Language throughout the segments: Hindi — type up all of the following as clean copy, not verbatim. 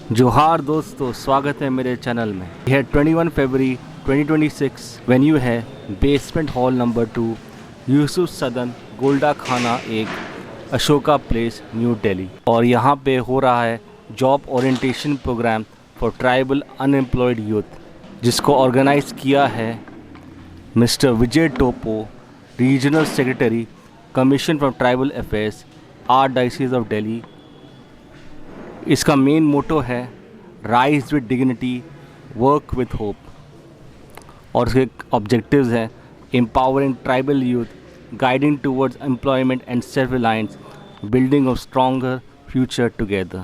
जोहार दोस्तों, स्वागत है मेरे चैनल में। यह 21 फरवरी 2026 वेन्यू है बेसमेंट हॉल नंबर 2, यूसुफ सदन, गोल्डा खाना 1, अशोका प्लेस, न्यू दिल्ली। और यहाँ पे हो रहा है job orientation programme for tribal unemployed youth, जिसको ऑर्गेनाइज किया है mister Vijay Topo, regional secretary, commission for tribal affairs, archdiocese of Delhi. इसका मेन मोटो है rise with dignity, work with hope. और इसके ऑब्जेक्टिव्स हैं empowering tribal youth, guiding towards employment and self reliance, building of stronger future together.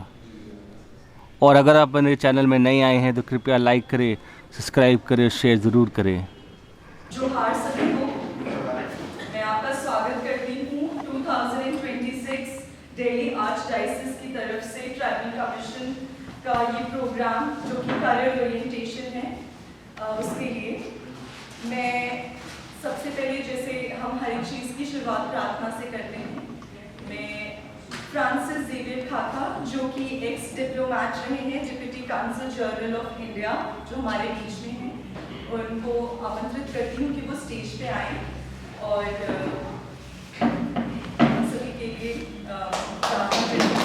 और अगर आप मेरे चैनल में नए आए हैं तो कृपया लाइक करें, सब्सक्राइब करें, शेयर ज़रूर करें। जोहार सभी को, मैं आपका स्वागत करती हूँ 2026 दिल्ली आर्चडायोसीज की तरफ से ट्राइबल कमीशन का ये प्रोग्राम जो कि करियर ओरिएंटेशन है, उसके लिए मैं सबसे पहले, जैसे हम हर एक चीज़ की शुरुआत प्रार्थना से करते हैं, मैं फ्रांसिस जेवियर खाका, जो कि एक्स डिप्लोमैट रहे हैं, deputy council general of India, जो हमारे बीच में हैं, और उनको आमंत्रित करती हूँ कि वो स्टेज पे आए और हम सभी के लिए प्रार्थना करती हूँ।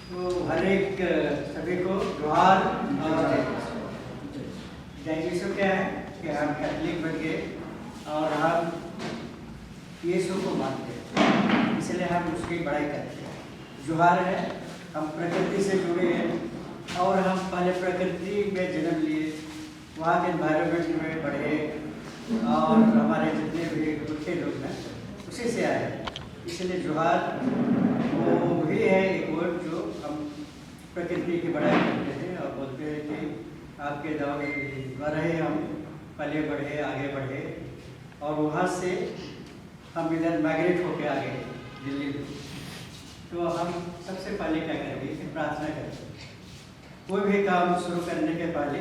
तो हर एक सभी को जोहार। और यीशु क्या है कि हम कैथलिक बन गए और हम यीशु को मानते हैं, इसलिए हम उसकी बड़ाई करते हैं। जोहार है, हम प्रकृति से जुड़े हैं और हम पहले प्रकृति में जन्म लिए, वहाँ के एनवायरनमेंट में बढ़े और हमारे जितने भी दूसरे लोग हैं उसी से आए हैं। इसलिए जोहार वो भी है एक वर्ड जो हम प्रकृति की बड़ाई करते हैं और बोलते हैं कि आपके द्वारा ही हम पले बढ़े, आगे बढ़े, और वहाँ से हम इधर माइग्रेट होके आ गए दिल्ली में। तो हम सबसे पहले क्या करेंगे कि प्रार्थना करें। कोई भी काम शुरू करने के पहले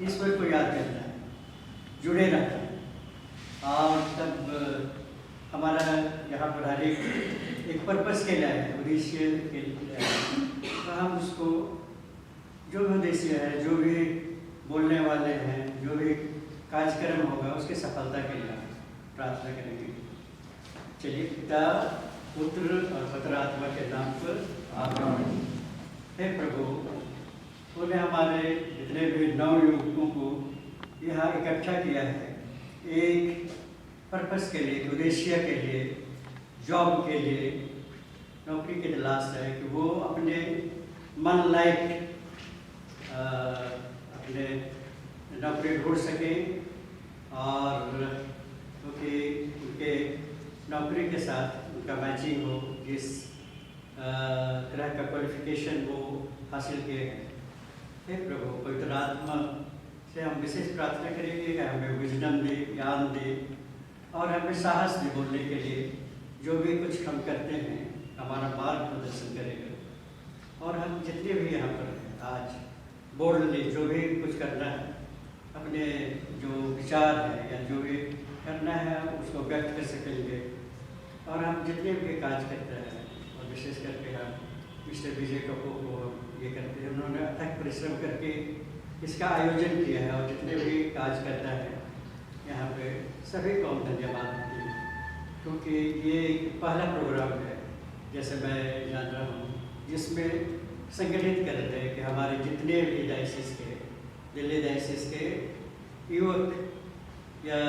ईश्वर को याद करना है, जुड़े रहना है, और तब हमारा यहाँ पर हर एक पर्पस के लिए है, उद्देश्य के लिए है। तो हम उसको जो भी उद्देश्य है, जो भी बोलने वाले हैं, जो भी कार्यक्रम होगा उसकी सफलता के लिए प्रार्थना करेंगे। चलिए, पिता, पुत्र और पवित्र आत्मा के नाम पर आमीन। हे प्रभु, उन्हें हमारे जितने भी नवयुवकों को यहाँ इकट्ठा किया है एक पर्पस के लिए, उद्देश्य के लिए, जॉब के लिए, नौकरी की तलाश है कि वो अपने मन लायक अपने नौकरी ढूंढ सकें, और क्योंकि उनके नौकरी के साथ उनका मैचिंग हो, जिस तरह का क्वालिफिकेशन वो हासिल किए हैं। हे प्रभु, पवित्र आत्मा से हम विशेष प्रार्थना करेंगे कि हमें विजडम दे, ज्ञान दे, और हमें साहस दे बोलने के लिए। जो भी कुछ हम करते हैं हमारा मार्ग प्रदर्शन करेगा, और हम जितने भी यहाँ पर हैं आज बोल्डली जो भी कुछ करना है, अपने जो विचार है या जो भी करना है उसको व्यक्त कर सकेंगे। और हम जितने भी कार्य करते हैं, और विशेष करके हम मिस्टर विजय टोपो को ये करते हैं, उन्होंने अथक परिश्रम करके इसका आयोजन किया है, और जितने भी कार्य करता है यहाँ पे सभी को हम धन्यवाद देते हैं, क्योंकि ये एक पहला प्रोग्राम है, जैसे मैं जान रहा हूँ, जिसमें संगठित कर रहे हैं कि हमारे जितने भी डायसिस के, दिल्ली डायसिस के युवक या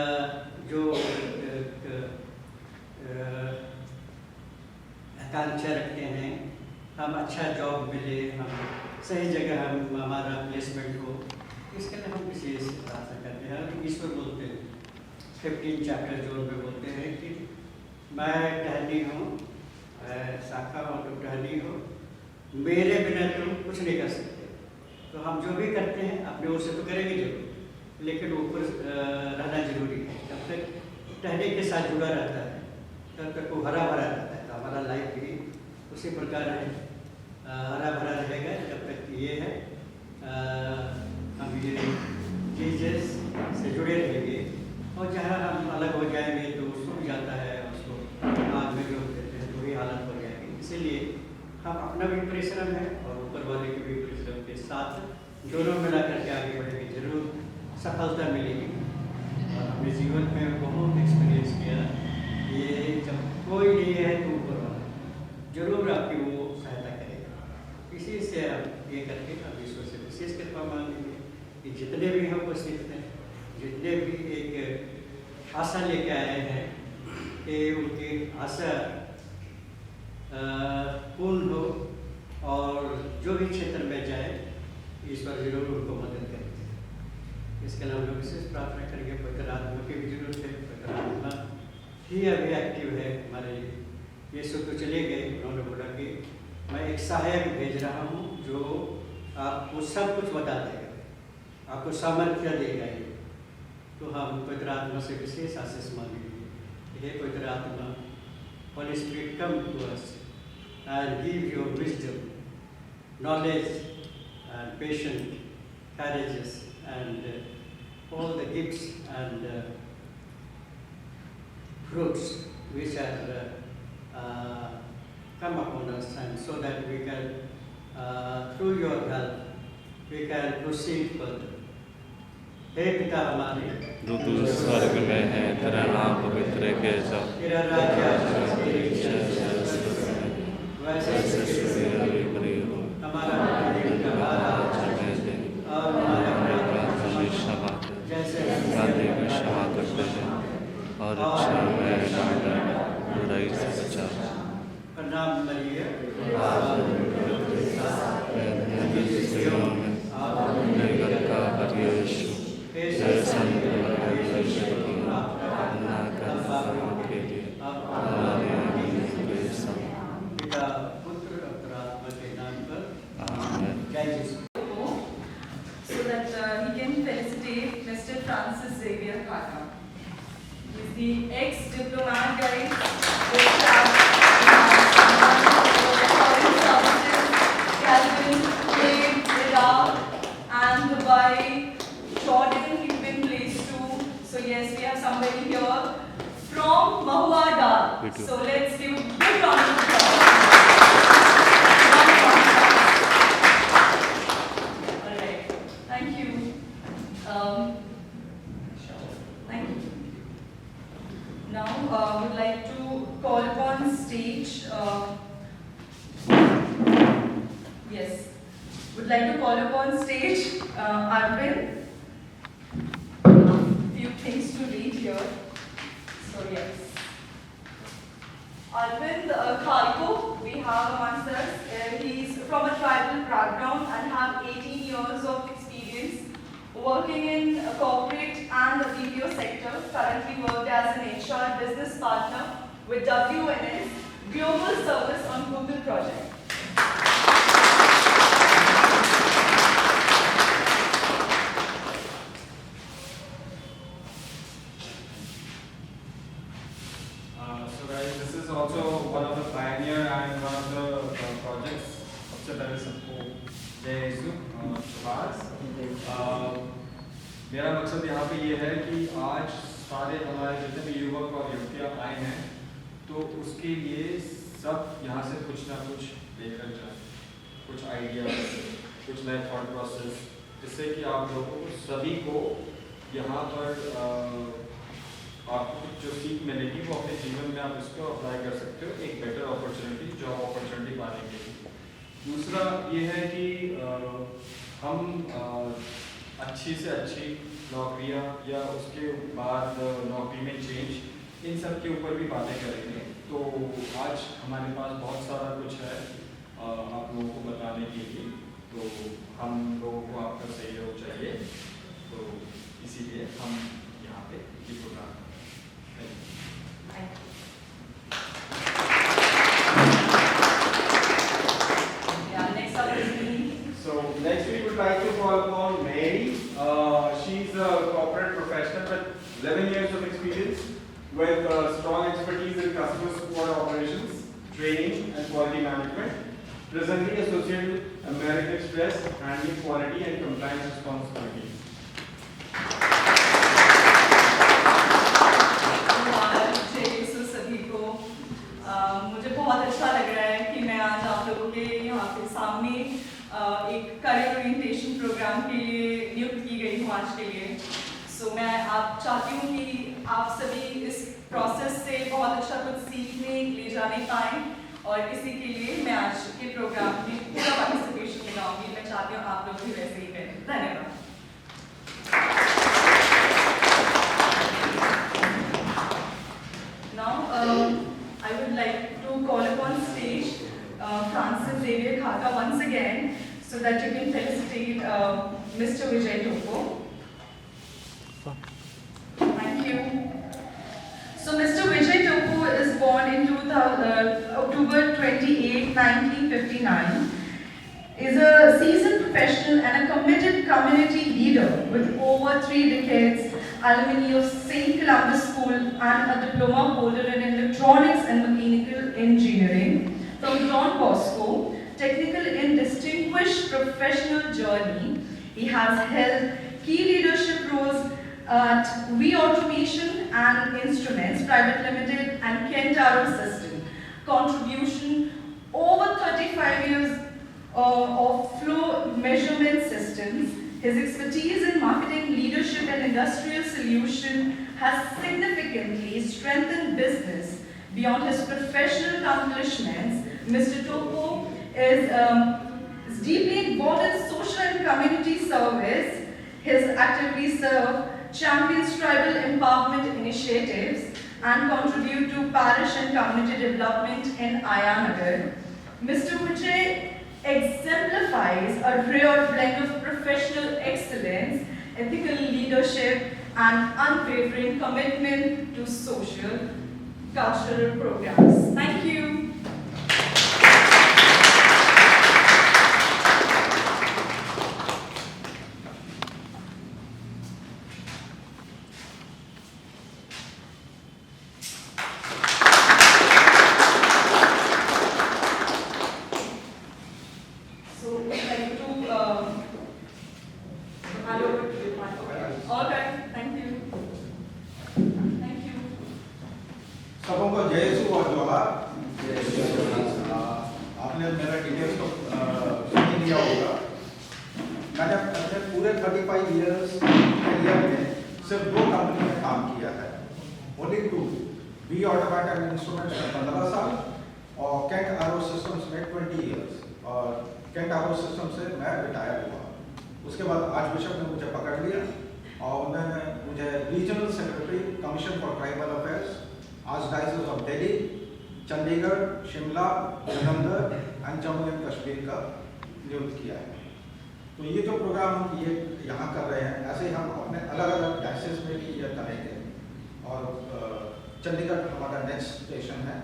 जो आकांक्षा रखते हैं, हम अच्छा जॉब मिले, हम सही जगह हम हमारा प्लेसमेंट हो, इसके लिए हम विशेष प्रार्थना करते हैं। ईश्वर बोलते हैं 15 चैप्टर जो में बोलते हैं कि मैं टहली हूँ, शाखा हो तुम टहली हो, मेरे बिना तुम कुछ नहीं कर सकते। तो हम जो भी करते हैं अपने ओर से तो करेंगे जरूर, लेकिन ऊपर रहना जरूरी है। जब तक टहले के साथ जुड़ा रहता है तब तक वो हरा भरा रहता है। तो हमारा लाइफ भी उसी प्रकार है, हरा भरा रहेगा जब तक ये है। हम ये चीज़ से जुड़े रहेंगे, और जहाँ हम अलग हो जाएंगे तो उसको भी जाता है, उसको आज अपना भी परिश्रम है और ऊपर वाले के भी परिश्रम के साथ दोनों मिला करके आगे बढ़ेंगे, जरूर सफलता मिलेगी। और हमने जीवन में बहुत एक्सपीरियंस किया, ये जब कोई नहीं है तो ऊपर वाला जरूर आपकी वो सहायता करेगा। इसी से आप ये करके आप ईश्वर से विशेष कृपा मांगेंगे कि जितने भी हम उपस्थित हैं, जितने भी एक आशा लेके आए हैं कि उनकी आशा पूर्ण हो और जो भी क्षेत्र में जाए ईश्वर जरूर उनको मदद करेंगे। इसके अलावा हम लोग विशेष प्रार्थना करेंगे। पवित्र आत्मा की भी जरूरत है, पवित्र आत्मा ही अभी एक्टिव है हमारे लिए। यीशु तो चले गए, उन्होंने बोला कि मैं एक सहायक भेज रहा हूँ जो आपको सब कुछ बता देगा, आपको सामर्थ्य देगा। ये तो हम पवित्र आत्मा से विशेष आशीष मांगेंगे। हे पवित्र आत्मा, Holy Spirit, come to us and give your wisdom, knowledge, and patience, courageous, and all the gifts and fruits which are come upon us, and so that we can, through your help, we can proceed further. हे पिता हमारे जो तू स्वर्ग में है, तेरा नाम पवित्र के जाओ, तेरा राज्य वैसे बड़ी हो, हमारा और हमारे क्षमा जैसे गांधी में क्षमा करते हैं और अच्छा में बुराई से बचा। प्रणाम मरिया, पिता पुत्र और आत्मा के नाम पर जय यीशु। So that he can felicitate Mr. Francis Xavier Kaka. He is the ex-diplomat guy with foreign services, Calvin, Kuwait, Iraq, and Dubai, Jordan. He's been placed to. So yes, we have somebody here from Mahua Dar. So let's give a big round of applause. Alright, thank you. Thank you. Now, would like to call upon stage. Yes, would like to call upon stage Arvind. Few things to read here. So yes, Arvind Khalko, we have amongst us. He's from a tribal background and have 18 years of experience working in a corporate and the BPO sector. Currently worked as an HR business partner with WNS Global Service on Google project. So guys, this is also one of the pioneer and one of the projects. सबसे पहले सबको जय यीशु सुभाष। मेरा मकसद यहाँ पे ये है कि आज सारे हमारे जितने भी युवक और युवतियाँ आए हैं तो उसके लिए सब यहाँ से कुछ ना कुछ लेकर जाए, कुछ आइडिया, कुछ नए थॉट प्रोसेस, जिससे कि आप लोगों को सभी को यहाँ पर आपको कुछ जो सीख मिलेगी वो अपने जीवन में आप इसको अप्लाई कर सकते हो, एक बेटर अपॉर्चुनिटी, जॉब अपॉर्चुनिटी पाने के लिए। दूसरा ये है कि हम अच्छी से अच्छी नौकरियां या उसके बाद नौकरी में चेंज, इन सब के ऊपर भी बातें करेंगे। तो आज हमारे पास बहुत सारा कुछ है आप लोगों को बताने के लिए, तो हम लोगों को आपका सहयोग चाहिए, तो इसीलिए हम यहाँ पे ये programme. So next we would like to call upon Mary. She's a corporate professional with 11 years of experience with strong expertise in customer support operations, training and quality management. Presently associated with American Express, handling quality and compliance responsibilities. मुझे बहुत अच्छा लग रहा है कि मैं आज आप लोगों के आपके सामने एक करियर ओरिएंटेशन प्रोग्राम के लिए नियुक्त की गई हूँ आज के लिए। सो मैं आप चाहती हूँ कि आप सभी इस प्रोसेस से बहुत अच्छा कुछ सीखने ले जाने पाएँ, और इसी के लिए मैं आज के प्रोग्राम में पूरा पार्टिसिपेशन लगाऊंगी। मैं चाहती हूँ आप लोग भी वैसे ही करें। धन्यवाद। Now, I would like to call upon stage Francis Xavier Khaka once again, so that you can felicitate Mr. Vijay Topo. Thank you. So, Mr. Vijay Topo is born in October 28, 1959. Is a seasoned professional and a committed community leader with over 3 decades, alumni of St. Columbus School and a diploma holder in electronics and mechanical engineering from Don Bosco, technical and distinguished professional journey. He has held key leadership roles at V Automation and Instruments Private Limited and Kentaro System. Contribution over 35 years of flow measurement systems. His expertise in marketing, leadership and industrial solution has significantly strengthened business. Beyond his professional accomplishments, Mr. Topo is deeply involved in social and community service. His activities serve champions tribal empowerment initiatives and contribute to parish and community development in Ayanagar. Mr. Vijay exemplifies a rare blend of professional excellence, ethical leadership, and unwavering commitment to social, cultural programs. Thank you. सबों को जय यीशु और जोहार। आपने मेरा डिटेल्स तो सुन ही लिया होगा। मैंने अपने पूरे 35 इयर्स करियर में सिर्फ 2 कंपनी में काम किया है, only 2। We automatic and instruments में 15 साल और कैंट आरो सिस्टम्स में 20 इयर्स। और कैंट आरो सिस्टम से मैं रिटायर हुआ। उसके बाद आज बिशप ने मुझे पकड़ लिया और उन्होंने मुझे regional secretary commission for tribal affairs archdiocese of Delhi, Chandigarh, Shimla, Jalandhar and Jammu and Kashmir का नियुक्त किया है। तो ये जो प्रोग्राम हम ये यहाँ कर रहे हैं, ऐसे ही हम अपने अलग अलग डायसेस में भी ये करेंगे। और चंडीगढ़ हमारा नेक्स्ट स्टेशन है।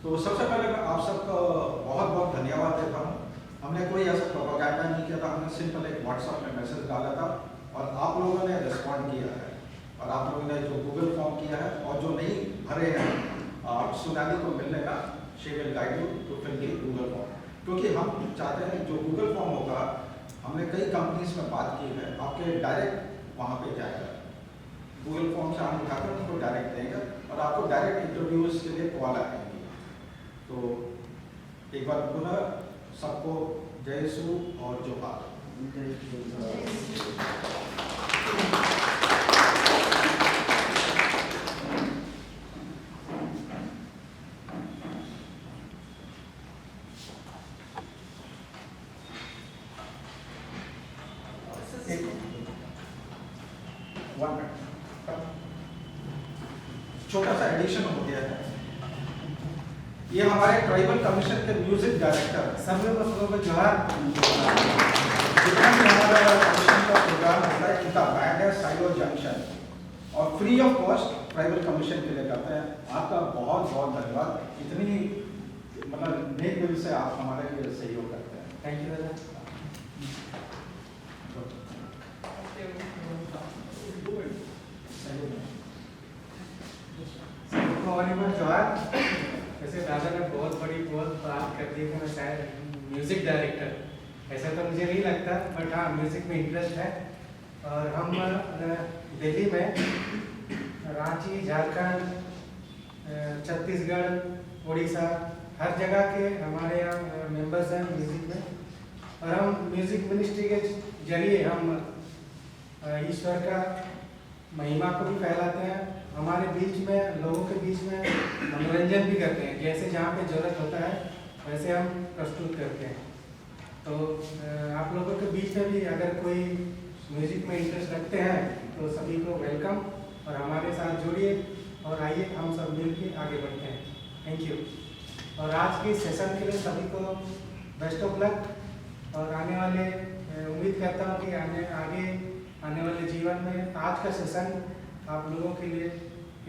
तो सबसे पहले मैं आप सबका बहुत बहुत धन्यवाद देता हूँ। हमने कोई ऐसा प्रोपेगेंडा नहीं किया था, हमने सिंपल एक व्हाट्सएप में मैसेज डाला था और आप लोगों ने रिस्पॉन्ड किया है। और आप लोगों ने जो गूगल फॉर्म किया है और जो नहीं भरे हैं, आप सुनानी को मिलने का she will guide you to fill the Google form. क्योंकि हम चाहते हैं जो गूगल फॉर्म होगा, हमने कई कंपनीज में बात की है, आपके डायरेक्ट वहाँ पे जाएगा। गूगल फॉर्म से हम उठाकर उनको डायरेक्ट देंगे और आपको डायरेक्ट इंटरव्यूज के लिए कॉल आएंगी। तो एक बार पुनः सबको जय यीशु और जोहार। छोटा सा एडिशन हो गया है। ये हमारे ट्राइबल कमीशन के म्यूजिक डायरेक्टर, सब लोगों को जोहार। जितना भी हमारा कमीशन का प्रोग्राम होता है, इनका बैंड है साइलो जंक्शन और free of cost tribal commission के लिए करते हैं। आपका बहुत बहुत धन्यवाद, इतनी मतलब नेक दिल से आप हमारे लिए सहयोग करते हैं। थैंक यू दादा। जोहार। वैसे दादा ने बहुत बात कर दी कि मैं शायद म्यूज़िक डायरेक्टर, ऐसा तो मुझे नहीं लगता, बट हाँ म्यूज़िक में इंटरेस्ट है। और हम दिल्ली में, रांची, झारखंड, छत्तीसगढ़, उड़ीसा, हर जगह के हमारे यहाँ मेंबर्स हैं म्यूज़िक में, और हम म्यूज़िक मिनिस्ट्री के जरिए हम ईश्वर का महिमा को भी फैलाते हैं, हमारे बीच में लोगों के बीच में मनोरंजन भी करते हैं, जैसे जहाँ पे ज़रूरत होता है वैसे हम प्रस्तुत करते हैं। तो आप लोगों के बीच में भी अगर कोई म्यूज़िक में इंटरेस्ट रखते हैं तो सभी को वेलकम, और हमारे साथ जुड़िए और आइए हम सब मिल के आगे बढ़ते हैं। Thank you. और आज के सेशन के लिए सभी को बेस्ट ऑफ लक, और आने वाले उम्मीद करता हूँ कि आगे आने वाले जीवन में आज का सेशन आप लोगों के लिए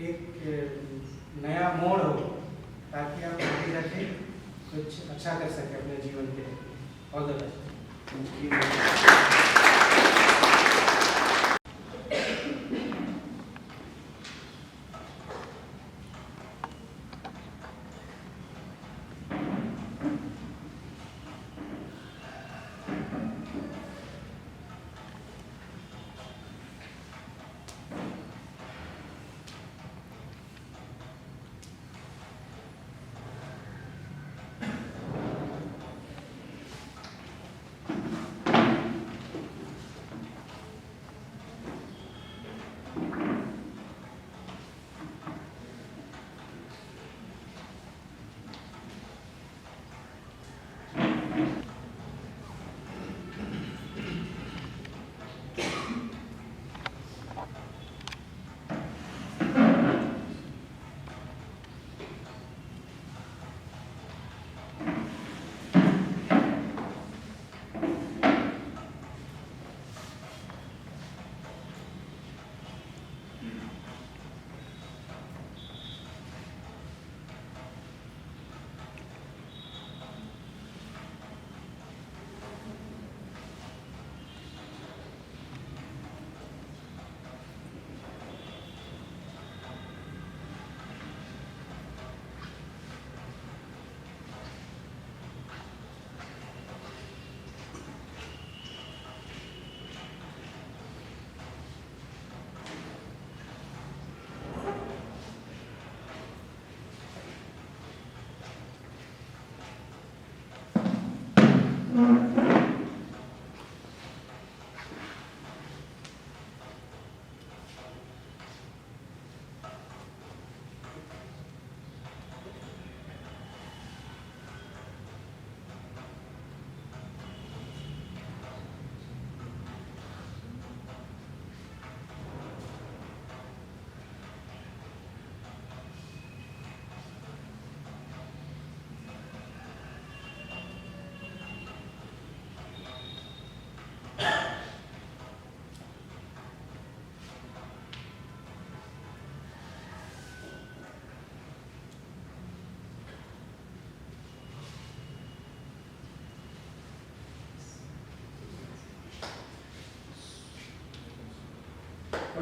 एक नया मोड़ हो, ताकि आप आगे जाके कुछ अच्छा कर सकें अपने जीवन के लिए। All the best. Thank you.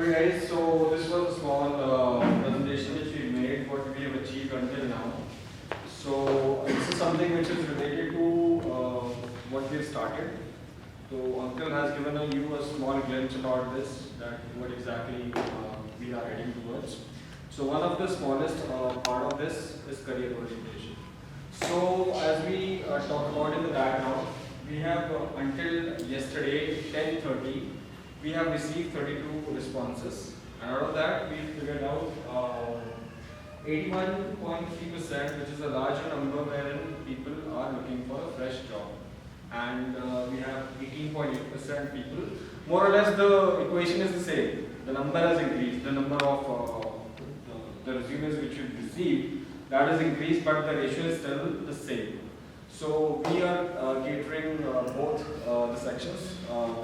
Okay guys, so this was a small presentation which we made, what we have achieved until now. So this is something which is related to what we have started. So Uncle has given you a small glimpse about this, that what exactly we are heading towards. So one of the smallest part of this is career orientation. So as we talked about in the background, we have until yesterday 10:30, we have received 32 responses, and out of that we figured out 81.3%, which is a larger number wherein people are looking for a fresh job, and we have 18.8% people. More or less the equation is the same. The number has increased, the number of the resumes which we've received, that has increased, but the ratio is still the same. So we are catering both the sections,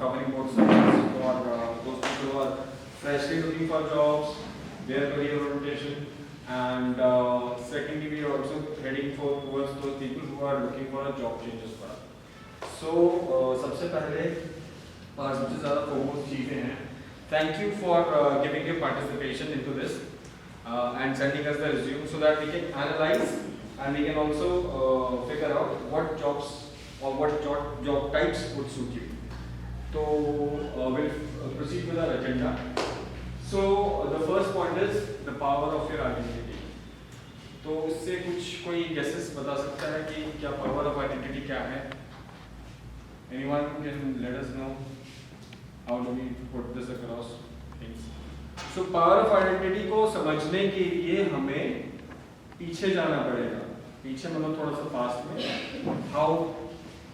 covering both sections for those people who are freshly looking for jobs, their career orientation, and secondly we are also heading towards those people who are looking for a job change as well. So सबसे पहले और सबसे ज़्यादा फोकस चीज़ें हैं. Thank you for giving your participation into this and sending us the resume so that we can analyze and we can also figure out what jobs or what job types would suit you. So we'll proceed with our agenda. So the first point is the power of your identity. तो इससे कुछ कोई गेसेस बता सकता है कि क्या पावर ऑफ आइडेंटिटी क्या है? Anyone can let us know how do we put this across things? So power of identity को समझने के लिए हमें पीछे जाना पड़ेगा। पीछे मतलब थोड़ा सा पास्ट में, how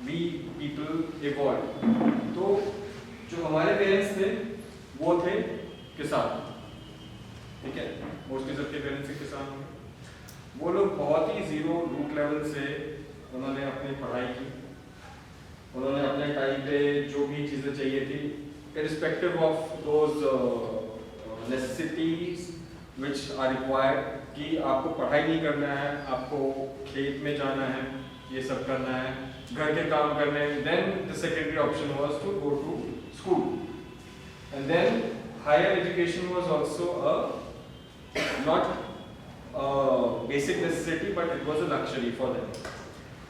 we people evolved। तो जो हमारे पेरेंट्स थे वो थे किसान, ठीक है, मोस्टली सबके पेरेंट्स से किसान होंगे। वो लोग बहुत ही जीरो रूट लेवल से उन्होंने अपनी पढ़ाई की, उन्होंने अपने टाइम पे जो भी चीज़ें चाहिए थी, irrespective of those necessities which are required, कि आपको पढ़ाई नहीं करना है, आपको खेत में जाना है, ये सब करना है, घर के काम करने हैं, then the secondary option was to go to school, and then higher education was also not a basic necessity but it was a luxury for them.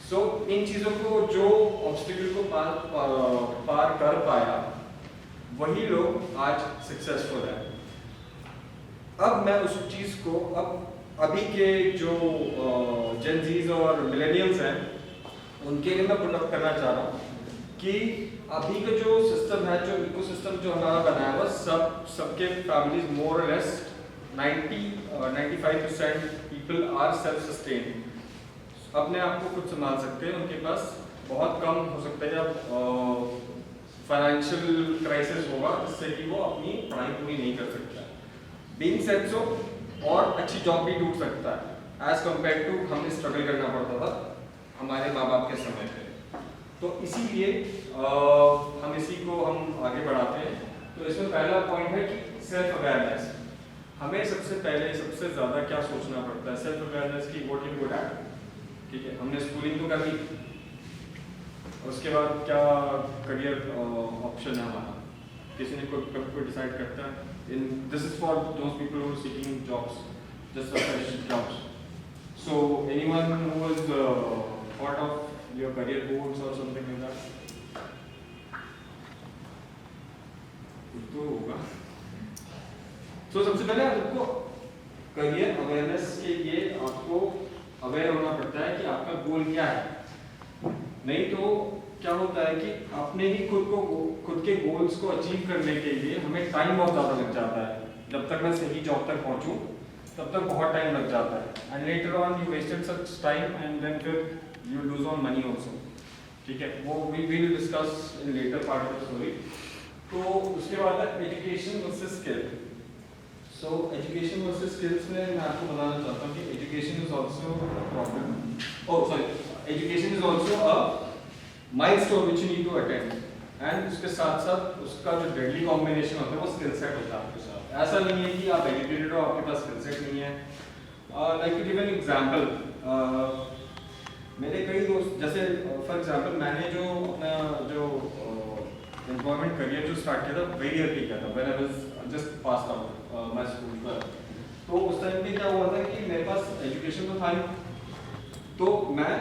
So इन चीज़ों को जो ऑब्स्टिकल को पार कर पाया वही लोग आज सक्सेसफुल है। अब मैं उस चीज़ को अभी के जो जेनजीज और मिलेनियल्स हैं उनके लिए मैं पुट अप करना चाह रहा हूँ कि अभी का जो सिस्टम है, जो इकोसिस्टम जो हमारा बना है, वो सबके फैमिलीज मोर और less 95% people are self sustain, अपने आप को खुद संभाल सकते हैं। उनके पास बहुत कम हो सकता है जब फाइनेंशियल क्राइसिस होगा जिससे कि वो अपनी पढ़ाई पूरी नहीं कर सकता। बीइंग सेड सो, और अच्छी जॉब भी ढूंढ सकता है एज कम्पेयर टू हमें स्ट्रगल करना पड़ता था हमारे माँ बाप के समय पे। तो इसीलिए हम इसी को हम आगे बढ़ाते हैं। तो इसमें पहला पॉइंट है कि सेल्फ अवेयरनेस। हमें सबसे पहले सबसे ज़्यादा क्या सोचना पड़ता है, सेल्फ अवेयरनेस की व्हाट यू गुड एट, ठीक है। हमने स्कूलिंग तो कर ली, उसके बाद क्या करियर ऑप्शन है हमारा, किसी ने कोई डिसाइड करता है। In this is for those people who are seeking jobs, just fresh jobs. So anyone who is thought of your career goals और समथिंग लाइक दैट? तो होगा। सो सबसे पहले आपको करियर अवेयरनेस के लिए आपको अवेयर होना पड़ता है कि आपका गोल क्या है। नहीं तो क्या होता है कि अपने ही खुद के गोल्स को अचीव करने के लिए हमें टाइम बहुत ज़्यादा लग जाता है। जब तक मैं सही जॉब तक पहुंचूं तब तक बहुत टाइम लग जाता है, and later on you wasted such time and then फिर you lose on money also, ठीक है। वो we will discuss in later part of the story. तो उसके बाद है education versus skill. So education versus skills में मैं आपको बताना चाहता हूँ कि education is also a problem, oh sorry, education is also a milestone which you need to attend, and उसके साथ साथ उसका जो डेडली कॉम्बिनेशन होता है वो स्किल सेट होता है आपके साथ। ऐसा नहीं है कि आप एजुकेटेड हो आपके पास स्किल सेट नहीं है। Like to give an example, मेरे कई दोस्त, जैसे फॉर एग्जांपल मैंने जो अपना जो एम्प्लॉयमेंट करियर जो स्टार्ट किया था वेरी अर्ली किया था, when I was just passed out my school पर। तो उस टाइम पे क्या हुआ था कि मेरे पास एजुकेशन तो था नहीं, तो मैं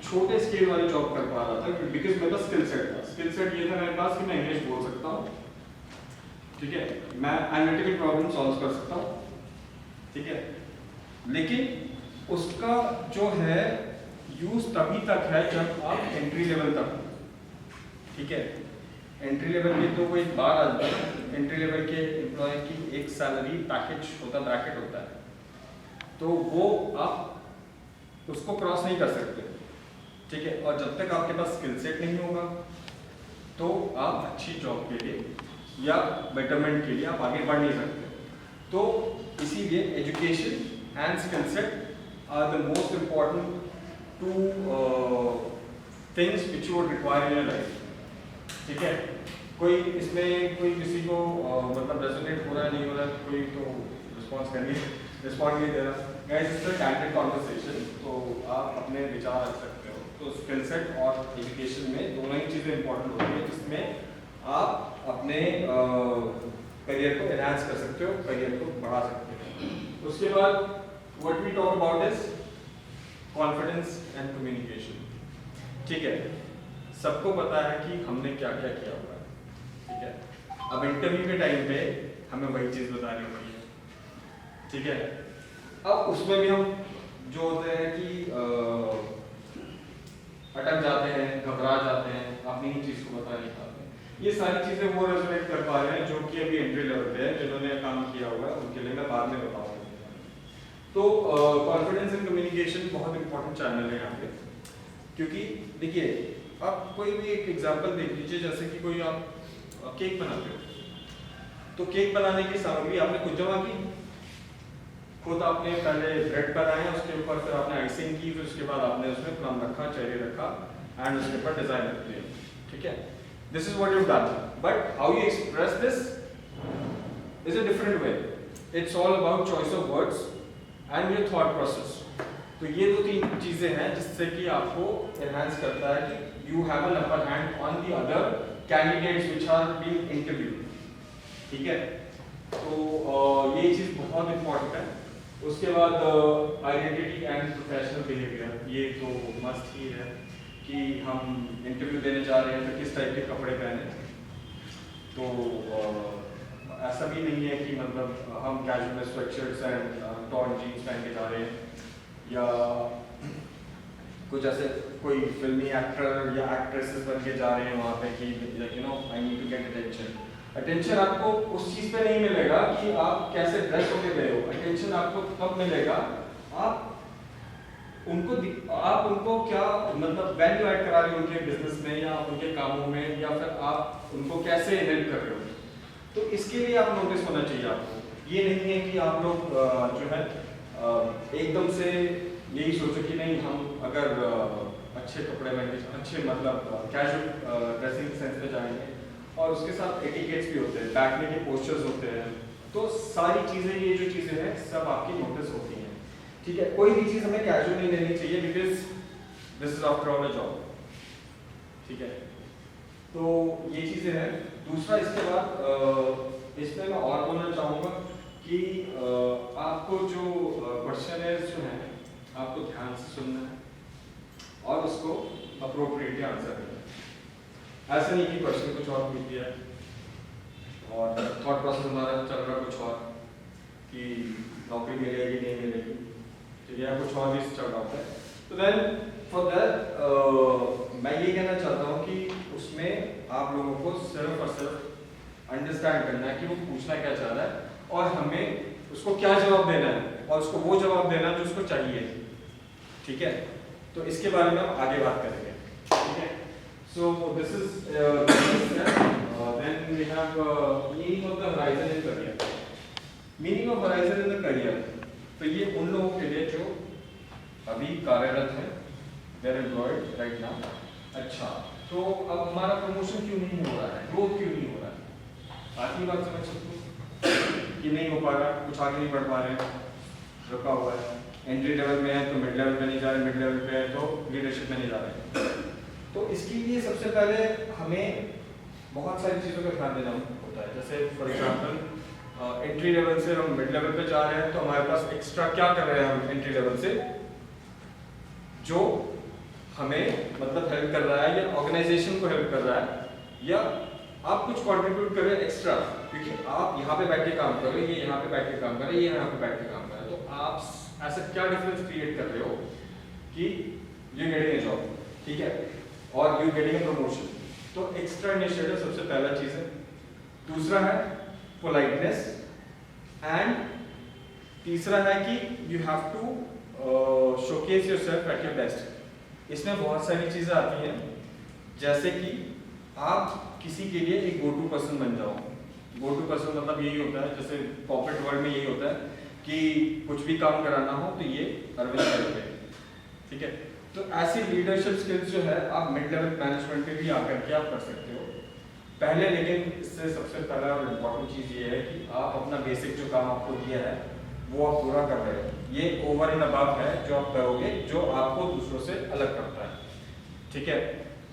छोटे स्केल वाली जॉब कर पा रहा था बिकॉज मेरे पास स्किल सेट था। स्किल सेट ये था मेरे पास कि मैं इंग्लिश बोल सकता हूँ, ठीक है, मैं एनालिटिकल प्रॉब्लम सॉल्व कर सकता हूँ, ठीक है। लेकिन उसका जो है यूज तभी तक है जब आप एंट्री लेवल तक, ठीक है। एंट्री लेवल की तो वो एक बार आ जाता है, एंट्री लेवल के एम्प्लॉय की एक सैलरी पैकेज होता है, ब्रैकेट होता है, तो वो आप उसको क्रॉस नहीं कर सकते, ठीक है। और जब तक आपके पास स्किल सेट नहीं होगा तो आप अच्छी जॉब के लिए या बेटरमेंट के लिए आप आगे बढ़ नहीं सकते। तो इसीलिए education and skill set are the most important two things which you would require in your life, ठीक है। कोई इसमें कोई किसी को मतलब रेजोनेट हो रहा है, नहीं हो रहा है, कोई तो रिस्पॉन्ड नहीं दे रहा। Guys, it's a candid conversation, तो आप अपने विचार रख सकते हो। तो स्किल सेट और एजुकेशन में दोनों ही चीज़ें इंपॉर्टेंट होती है, जिसमें आप अपने करियर को एनहांस कर सकते हो, करियर को बढ़ा सकते हो। उसके बाद what we talk about is confidence and communication, ठीक है। सबको पता है कि हमने क्या क्या किया हुआ है, ठीक है। अब इंटरव्यू के टाइम पे हमें वही चीज़ बतानी होती है, ठीक है। अब उसमें भी हम जो होते हैं कि अटक जाते हैं, घबरा जाते हैं, अपनी ही चीज़ को बता नहीं पाते, ये सारी चीज़ें वो रेजोनेट कर पा रहे हैं जो कि अभी एंट्री लेवल पे है, जिन्होंने काम किया हुआ है, उनके लिए मैं बाद में बताऊंगा। तो कॉन्फिडेंस इन कम्युनिकेशन बहुत इंपॉर्टेंट चैनल है यहाँ पे, क्योंकि देखिए आप कोई भी एक एग्जांपल देख लीजिए, जैसे कि कोई आप केक बनाते हो, तो केक बनाने की सामग्री आपने खुद जमा की, खुद आपने पहले ब्रेड बनाया, उसके ऊपर फिर आपने आइसिंग की, फिर उसके बाद आपने उसमें प्लम रखा, चेरी रखा एंड उसके ऊपर डिजाइन रख दिया, ठीक है, this is what you done, but how you express this is a different way, it's all about choice of words and your thought process. तो ये दो तीन चीजें हैं जिससे कि आपको एनहांस करता है कि you have an upper hand on the other candidates which are being interviewed, ठीक है। तो ये चीज बहुत इंपॉर्टेंट है। उसके बाद आइडेंटिटी एंड प्रोफेशनल बिहेवियर, ये तो मस्त ही है कि हम इंटरव्यू देने जा रहे हैं तो किस टाइप के कपड़े पहने। तो ऐसा भी नहीं है कि मतलब हम कैजुअल में स्वेटशर्ट्स एंड टॉर्न जीन्स पहन के जा रहे हैं, या कुछ ऐसे कोई फिल्मी एक्टर या एक्ट्रेसेस बन के जा रहे हैं वहाँ पे कि you know I need to get attention. Attention आपको उस चीज़ पे नहीं मिलेगा कि आप कैसे ड्रेस होके गए हो, अटेंशन आपको तब मिलेगा आप उनको क्या मतलब वैल्यू ऐड करा रहे हो उनके बिजनेस में या उनके कामों में, या फिर आप उनको कैसे हेल्प कर रहे हो। तो इसके लिए आप नोटिस होना चाहिए आपको। ये नहीं है कि आप लोग जो है एकदम से यही सोचो कि नहीं हम अगर अच्छे कपड़े पहन के अच्छे मतलब कैजुअल ड्रेसिंग सेंस पे जाएंगे, और उसके साथ एटिकेट्स भी होते हैं, बैठने के पोस्चर्स होते हैं, तो सारी चीज़ें ये जो चीज़ें हैं सब आपकी नोटिस होती हैं, ठीक है। कोई भी चीज़ हमें कैजुअल नहीं लेनी चाहिए because this is after all a job, ठीक है। तो ये चीज़ें हैं। दूसरा इसके बाद इसमें मैं और बोलना चाहूँगा कि आपको जो क्वेश्चनर्स जो हैं आपको ध्यान से सुनना है और उसको अप्रोप्रिएटली आंसर करना है। ऐसा नहीं कि क्वेश्चन कुछ और पूछ दिया और थॉट प्रोसेस हमारा चल रहा कुछ और कि नौकरी मिलेगी नहीं मिलेगी, ठीक है, कुछ और भी चल रहा होता है। तो देन फॉर दैट मैं ये कहना चाहता हूँ कि उसमें आप लोगों को सिर्फ और सिर्फ अंडरस्टैंड करना है कि वो पूछना क्या चाह रहा है और हमें उसको क्या जवाब देना है और उसको वो जवाब देना जो उसको चाहिए, ठीक है। तो इसके बारे में हम आगे बात करेंगे, ठीक है। So this is then we have meaning of the horizon in career. Meaning of horizon in the career. तो ये उन लोगों के लिए जो अभी कार्यरत हैं, they are employed right now. अच्छा, तो अब हमारा प्रमोशन क्यों नहीं हो रहा है, ग्रोथ क्यों नहीं हो रहा है? आखिरी बात समझ सकते हो कि नहीं हो पा रहा, कुछ आगे नहीं बढ़ पा रहे हैं, रुका हुआ है। एंट्री लेवल में है तो मिड लेवल पे नहीं जा रहे, मिड लेवल पे है तो लीडरशिप में नहीं जा रहे। तो इसके लिए सबसे पहले हमें बहुत सारी चीज़ों का ध्यान देना होता है। जैसे फॉर एग्जांपल एंट्री लेवल से हम मिड लेवल पे जा रहे हैं तो हमारे पास एक्स्ट्रा क्या कर रहे हैं हम एंट्री लेवल से, जो हमें मतलब हेल्प कर रहा है या ऑर्गेनाइजेशन को हेल्प कर रहा है, या आप कुछ कंट्रीब्यूट कर रहे हैं एक्स्ट्रा, क्योंकि आप यहाँ पे बैठ के काम कर रहे हो, ये यहाँ पे बैठ के काम कर रहे हैं, ये यहाँ पे बैठ के काम कर रहे हैं, तो आप ऐसा क्या डिफरेंस क्रिएट कर रहे हो कि यू गेटिंग अ जॉब, ठीक है, और यू गेटिंग अ प्रमोशन। तो एक्स्ट्रा इनिशिएटिव सबसे पहला चीज है। दूसरा है पोलाइटनेस, एंड तीसरा है कि you have to showcase yourself at your best. इसमें बहुत सारी चीजें आती हैं, जैसे कि आप किसी के लिए एक गो टू पर्सन बन जाओ। गो टू पर्सन मतलब यही होता है, जैसे कॉर्पोरेट वर्ल्ड में यही होता है कि कुछ भी काम कराना हो तो ये अरविंद करते हैं, ठीक है। तो ऐसी लीडरशिप स्किल्स जो है आप मिड लेवल मैनेजमेंट पे भी आकर के आप कर सकते हो पहले, लेकिन इससे सबसे पहला और इम्पोर्टेंट चीज़ ये है कि आप अपना बेसिक जो काम आपको दिया है वो आप पूरा कर रहे हो। ये ओवर एंड अबव है जो आप करोगे, जो आपको दूसरों से अलग करता है, ठीक है।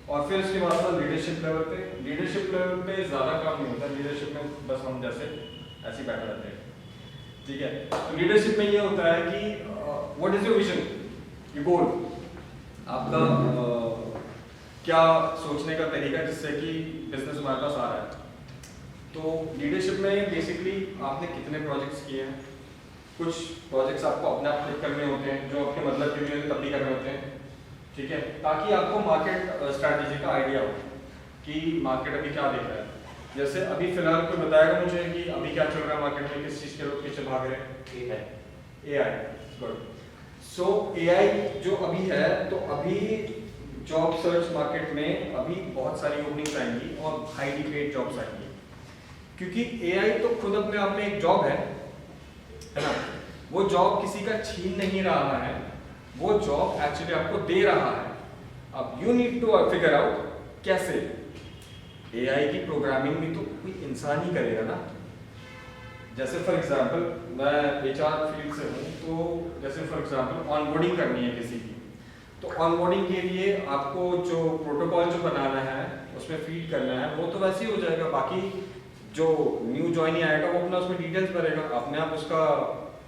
और फिर उसके बाद लीडरशिप लेवल पे, लीडरशिप लेवल पे ज़्यादा काम नहीं होता। लीडरशिप में बस हम जैसे ऐसे ही बैठे रहते हैं, ठीक है। तो लीडरशिप में ये होता है कि what is your vision, your goal, आपका क्या सोचने का तरीका जिससे कि बिजनेस हमारे पास आ रहा है। तो लीडरशिप में बेसिकली आपने कितने प्रोजेक्ट्स किए हैं, कुछ प्रोजेक्ट्स आपको अपने आप क्लिक करने होते हैं जो आपके मतलब के लिए तब भी करने होते हैं, ठीक है, ताकि आपको मार्केट स्ट्रैटेजी का आइडिया हो कि मार्केट अभी क्या देख रहा है। जैसे अभी फिलहाल कोई बताएगा मुझे कि अभी क्या चल रहा है मार्केट में, किस चीज़ के लोग पीछे भाग रहे हैं? AI, good. सो AI जो अभी है, तो अभी जॉब सर्च मार्केट में अभी बहुत सारी ओपनिंग्स आएंगी और हाईली पेड जॉब्स आएंगी, क्योंकि AI तो खुद अपने आप में एक जॉब है ना। वो जॉब किसी का छीन नहीं रहा है, वो जॉब एक्चुअली आपको दे रहा है। अब you need to figure out कैसे। AI की प्रोग्रामिंग भी तो कोई इंसान ही करेगा ना। जैसे फॉर एग्जांपल मैं HR फील्ड से हूँ, तो जैसे फॉर एग्जांपल ऑनबोर्डिंग करनी है किसी की, तो ऑनबोर्डिंग के लिए आपको जो प्रोटोकॉल जो बनाना है उसमें फीड करना है, वो तो वैसे ही हो जाएगा। बाकी जो न्यू ज्वाइनी आएगा वो अपना उसमें डिटेल्स भरेगा, अपने आप उसका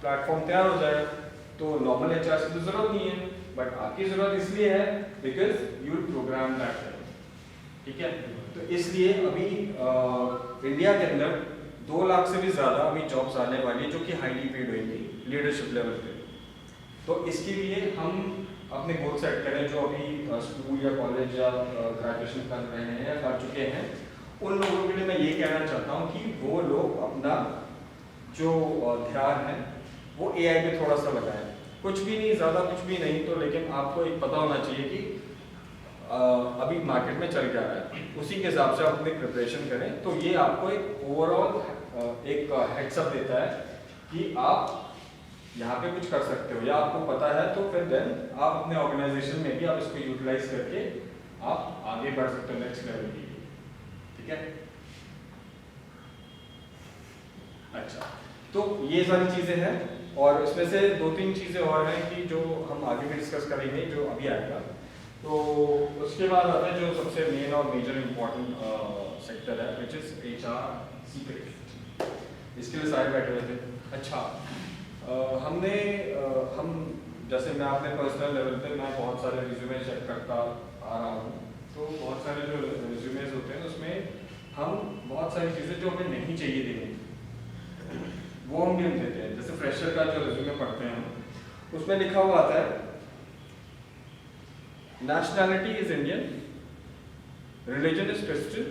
प्लेटफॉर्म तैयार हो जाएगा। तो नॉर्मल HR की तो जरूरत नहीं है, बट आपकी जरूरत इसलिए है बिकॉज यू प्रोग्राम दैट, ठीक है। तो इसलिए अभी इंडिया के अंदर 2 लाख से भी ज़्यादा अभी जॉब्स आने वाली है जो कि हाईली पेड होंगी लीडरशिप लेवल पे। तो इसके लिए हम अपने गोल सेट करें, जो अभी स्कूल या कॉलेज या ग्रेजुएशन कर रहे हैं या कर चुके हैं, उन लोगों के लिए मैं ये कहना चाहता हूँ कि वो लोग अपना जो ध्यान है वो AI पे थोड़ा सा लगाएं। कुछ भी नहीं, ज़्यादा कुछ भी नहीं तो, लेकिन आपको एक पता होना चाहिए कि अभी मार्केट में चल क्या रहा है, उसी के हिसाब से आप अपनी प्रिपरेशन करें। तो ये आपको एक ओवरऑल एक हेड्सअप देता है कि आप यहाँ पे कुछ कर सकते हो, या आपको पता है तो फिर देन आप अपने ऑर्गेनाइजेशन में भी आप इसको यूटिलाइज करके आप आगे बढ़ सकते हो नेक्स्ट लेवल के लिए, ठीक है। अच्छा, तो ये सारी चीज़ें हैं, और इसमें से 2-3 चीज़ें और हैं कि जो हम आगे भी डिस्कस करेंगे, जो अभी आएगा। तो उसके बाद आता है जो सबसे मेन और मेजर इम्पोर्टेंट सेक्टर है, विच इज़ HR सीक्रेट। इसके लिए सारे बैठे हुए थे। अच्छा, हम जैसे मैं अपने पर्सनल लेवल पे मैं बहुत सारे रिज्यूमे चेक करता आ रहा हूँ, तो बहुत सारे जो रिज्यूमेज होते हैं उसमें हम बहुत सारी चीज़ें जो हमें नहीं चाहिए देने वो हम भी हम देते हैं। जैसे फ्रेशर का जो रिज्यूमे पढ़ते हैं हम, उसमें लिखा हुआ आता है nationality is Indian, religion is Christian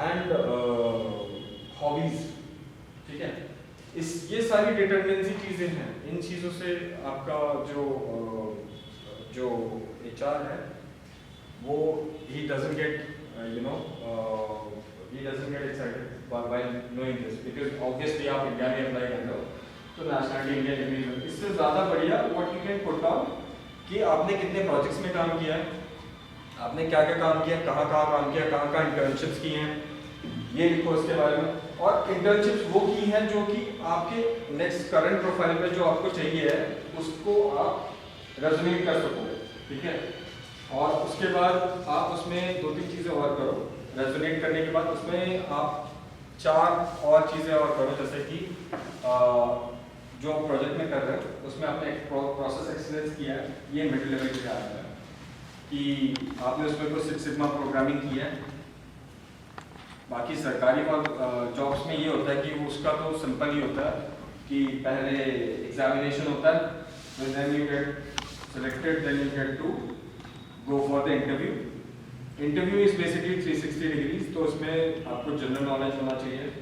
and hobbies, ठीक है। ये सारी डिटरमिनेंसी चीज़ें हैं। इन चीज़ों से आपका जो HR है वो he doesn't get excited by knowing this, because obviously आप इंडिया में अप्लाई कर रहे हो तो नेशनलिटी इंडिया लिखनी है। इससे ज़्यादा बढ़िया what you can put down कि आपने कितने प्रोजेक्ट्स में काम किया है, आपने क्या क्या काम किया, कहाँ काम किया, कहाँ इंटर्नशिप्स की हैं, ये लिखो इसके बारे में। और इंटर्नशिप्स वो की हैं जो कि आपके नेक्स्ट करंट प्रोफाइल में जो आपको चाहिए है उसको आप रेजोनेट कर सकोगे, ठीक है। और उसके बाद आप उसमें 2-3 चीज़ें और करो। रेजोनेट करने के बाद उसमें आप 4 और चीज़ें और करो, जैसे कि जो प्रोजेक्ट में कर रहे हो उसमें आपने एक प्रोसेस एक्सीलेंस किया है, ये मिडिल लेवल पे आता है कि आपने उसमें कोई 6 सिग्मा प्रोग्रामिंग की है। बाकी सरकारी जॉब्स में ये होता है कि उसका तो सिंपल ही होता है कि पहले एग्जामिनेशन होता है, then you get selected, then you get to go for the interview. Interview is basically 360 degrees, तो उसमें आपको जनरल नॉलेज होना चाहिए,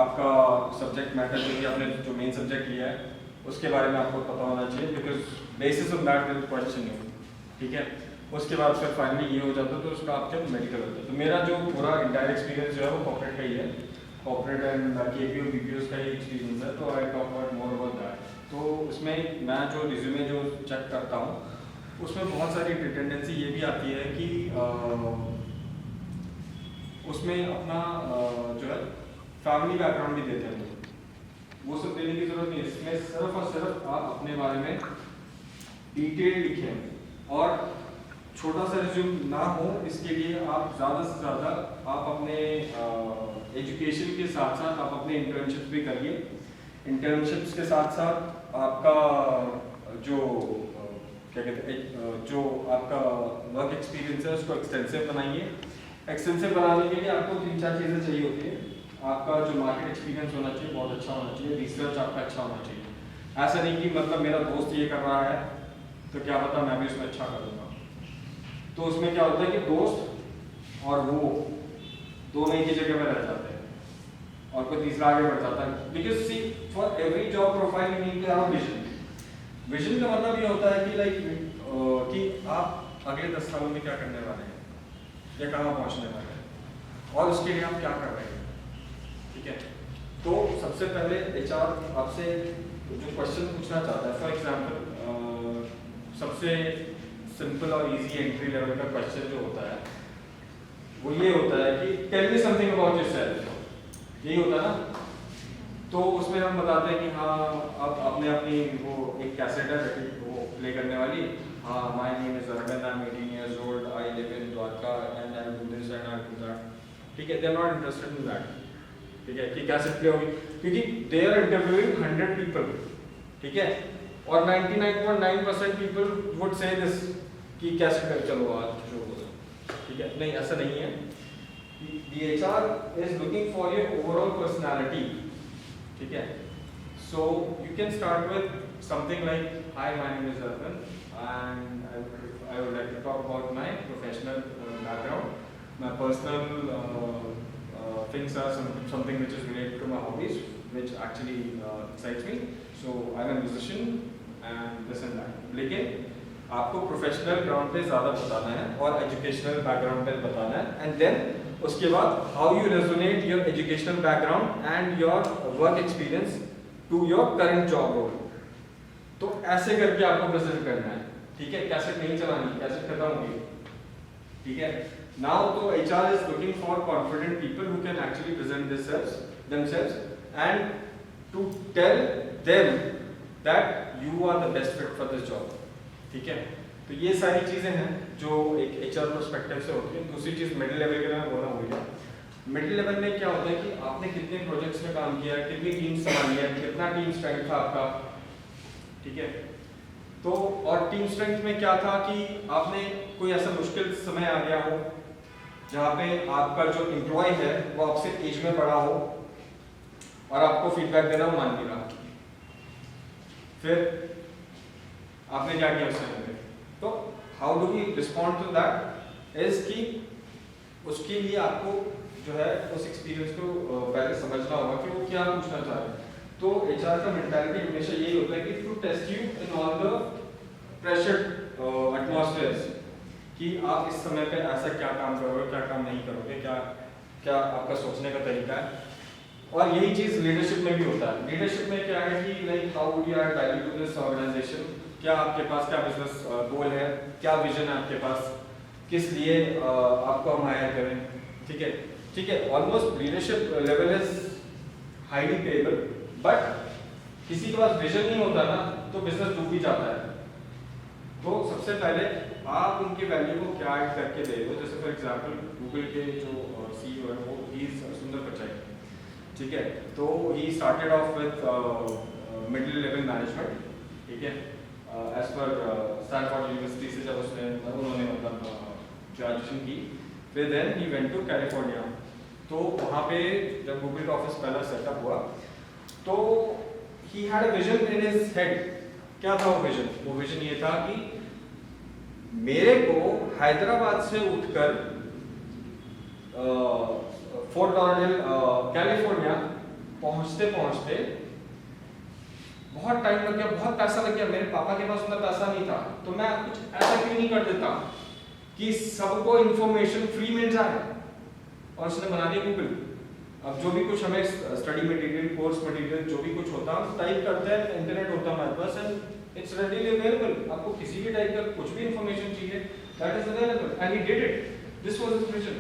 आपका सब्जेक्ट मैटर जो कि आपने जो मेन सब्जेक्ट लिया है उसके बारे में आपको पता होना चाहिए, because basis of that will question you, ठीक है। उसके बाद फिर फाइनली ये हो जाता है तो उसका आपका मेडिकल होता है। तो मेरा जो पूरा इंटायर एक्सपीरियंस जो है वो कॉर्पोरेट का ही है, कॉर्पोरेट एंड KPO BPOs का ही एक्सपीरियंस है। तो I talk about more about that. तो उसमें मैं जो रिज्यूमे जो चेक करता हूँ उसमें बहुत सारी टेंडेंसी ये भी आती है कि उसमें अपना जो है फैमिली बैकग्राउंड भी देते हैं, वो सब देने की जरूरत नहीं है। इसमें सिर्फ और सिर्फ आप अपने बारे में डिटेल लिखें और छोटा सा रिज्यूम ना हो, इसके लिए आप ज़्यादा से ज़्यादा आप अपने एजुकेशन के साथ साथ आप अपने इंटर्नशिप्स भी करिए। इंटर्नशिप्स के साथ साथ आपका जो क्या कहते हैं जो आपका वर्क एक्सपीरियंस है उसको एक्सटेंसिव बनाइए। एक्सटेंसिव बनाने के लिए आपको 3-4 चीज़ें चाहिए होती हैं। आपका जो मार्केट एक्सपीरियंस होना चाहिए बहुत अच्छा होना चाहिए, रिसर्च आपका अच्छा होना चाहिए। ऐसा नहीं कि मतलब मेरा दोस्त ये कर रहा है तो क्या पता मैं भी उसमें अच्छा कर दूँगा। तो उसमें क्या होता है कि दोस्त और वो दोनों एक ही जगह पर रह जाते हैं और कोई तीसरा आगे बढ़ जाता है। Because see for every job profile you need to have vision. Vision का मतलब ये होता है कि कि आप अगले 10 सालों में क्या करने वाले हैं या कहाँ पहुँचने वाले हैं और उसके लिए आप क्या कर रहे हैं, ठीक है। तो सबसे पहले HR आपसे जो क्वेश्चन पूछना चाहता है, फॉर एग्जांपल सबसे सिंपल और इजी एंट्री लेवल का क्वेश्चन जो होता है वो ये होता है कि tell me something about yourself, यही होता है ना। तो उसमें हम बताते हैं कि हाँ अब आपने अपनी वो एक कैसेट है वो प्ले करने वाली, हाँ my name is Arvind, I am 18 years old, I live in Dwarka and I do this and I do that, ठीक है। They are not interested in that, ठीक है, कि कैसेट प्ले होगी क्योंकि दे आर इंटरव्यूइंग 100 people, ठीक है, और 99.9% पीपल वुड से दिस कि कैसेट पे चलो आज शो हो, ठीक है। नहीं, ऐसा नहीं है। The HR is looking for your overall personality, ठीक है। So you can start with something like, hi, my name is Arvind and I would like to talk about my professional background. My personal things are something which is related to my hobbies, which actually excites me. So I'm a musician and this and that. लेकिन आपको प्रोफेशनल ग्राउंड पे ज़्यादा बताना है और एजुकेशनल बैकग्राउंड पे बताना है, एंड देन उसके बाद how you resonate your educational background and your work experience to your current job role. तो ऐसे करके आपको प्रेजेंट करना है, ठीक है। कैसेट नहीं चलानी, कैसेट खत्म होगी, ठीक है। नाउ तो HR is looking for confident people who can actually present themselves and to tell them that you are the best fit for this job, ठीक है। तो ये सारी चीज़ें हैं जो एक HR पर्सपेक्टिव से होती है। दूसरी चीज़ मिडिल लेवल के में बोला हो गया। मिडिल लेवल में क्या होता है कि आपने कितने प्रोजेक्ट्स में काम किया है, कितनी टीम संभाली है, कितना टीम स्ट्रेंथ था आपका, ठीक है। तो और टीम स्ट्रेंथ में क्या था कि आपने कोई ऐसा मुश्किल समय आ गया हो जहाँ पे आपका जो एम्प्लॉय है वो आपसे एज में बड़ा हो और आपको फीडबैक देना वो मान नहीं रहा, फिर आपने क्या किया उस समय पे। तो how do we respond to that is कि उसके लिए आपको जो है उस एक्सपीरियंस को पहले समझना होगा कि वो क्या पूछना चाह रहे हैं। तो HR का मेंटालिटी हमेशा यही होता है कि to test you in all the pressure atmospheres, कि आप इस समय पे ऐसा क्या काम करोगे, क्या काम नहीं करोगे, क्या क्या आपका सोचने का तरीका है। और यही चीज़ लीडरशिप में भी होता है। लीडरशिप में क्या है कि like how would you add value to this organisation, क्या आपके पास क्या बिजनेस गोल है, क्या विजन है आपके पास, किस लिए आपको हम हायर करें, ठीक है, ठीक है। Almost leadership level is highly payable, but किसी के पास विजन नहीं होता ना तो बिजनेस डूब भी जाता है। तो सबसे पहले आप उनके वैल्यू को क्या ऐड करके दे दो। जैसे फॉर एग्जांपल गूगल के जो CEO है वो ही सुंदर पिचाई, ठीक है। तो he started off with middle level management, ठीक है, एज पर स्टैनफोर्ड यूनिवर्सिटी से जब उन्होंने मतलब ग्रेजुएशन की, फिर then he went to California. तो वहाँ पे जब गूगल का ऑफिस पहला सेटअप हुआ तो he had a vision in his head. क्या था वो विजन? वो विजन ये था कि मेरे को हैदराबाद से उठकर फोर्ट लॉडरडेल कैलिफोर्निया पहुंचते पहुंचते बहुत टाइम लग गया, बहुत पैसा लग गया। मेरे पापा के पास उतना पैसा नहीं था, तो मैं कुछ ऐसा क्यों नहीं कर देता कि सबको इंफॉर्मेशन फ्री मिल जाए। और उसने बना दिया गूगल। अब जो भी कुछ हमें स्टडी मटेरियल, कोर्स मटेरियल जो भी कुछ होता है हम टाइप करते हैं, इंटरनेट होता है हमारे पास एंड इट्स रेडीली अवेलेबल। आपको किसी भी टाइप का कुछ भी इंफॉर्मेशन चाहिए that is available and he did it. This was his vision.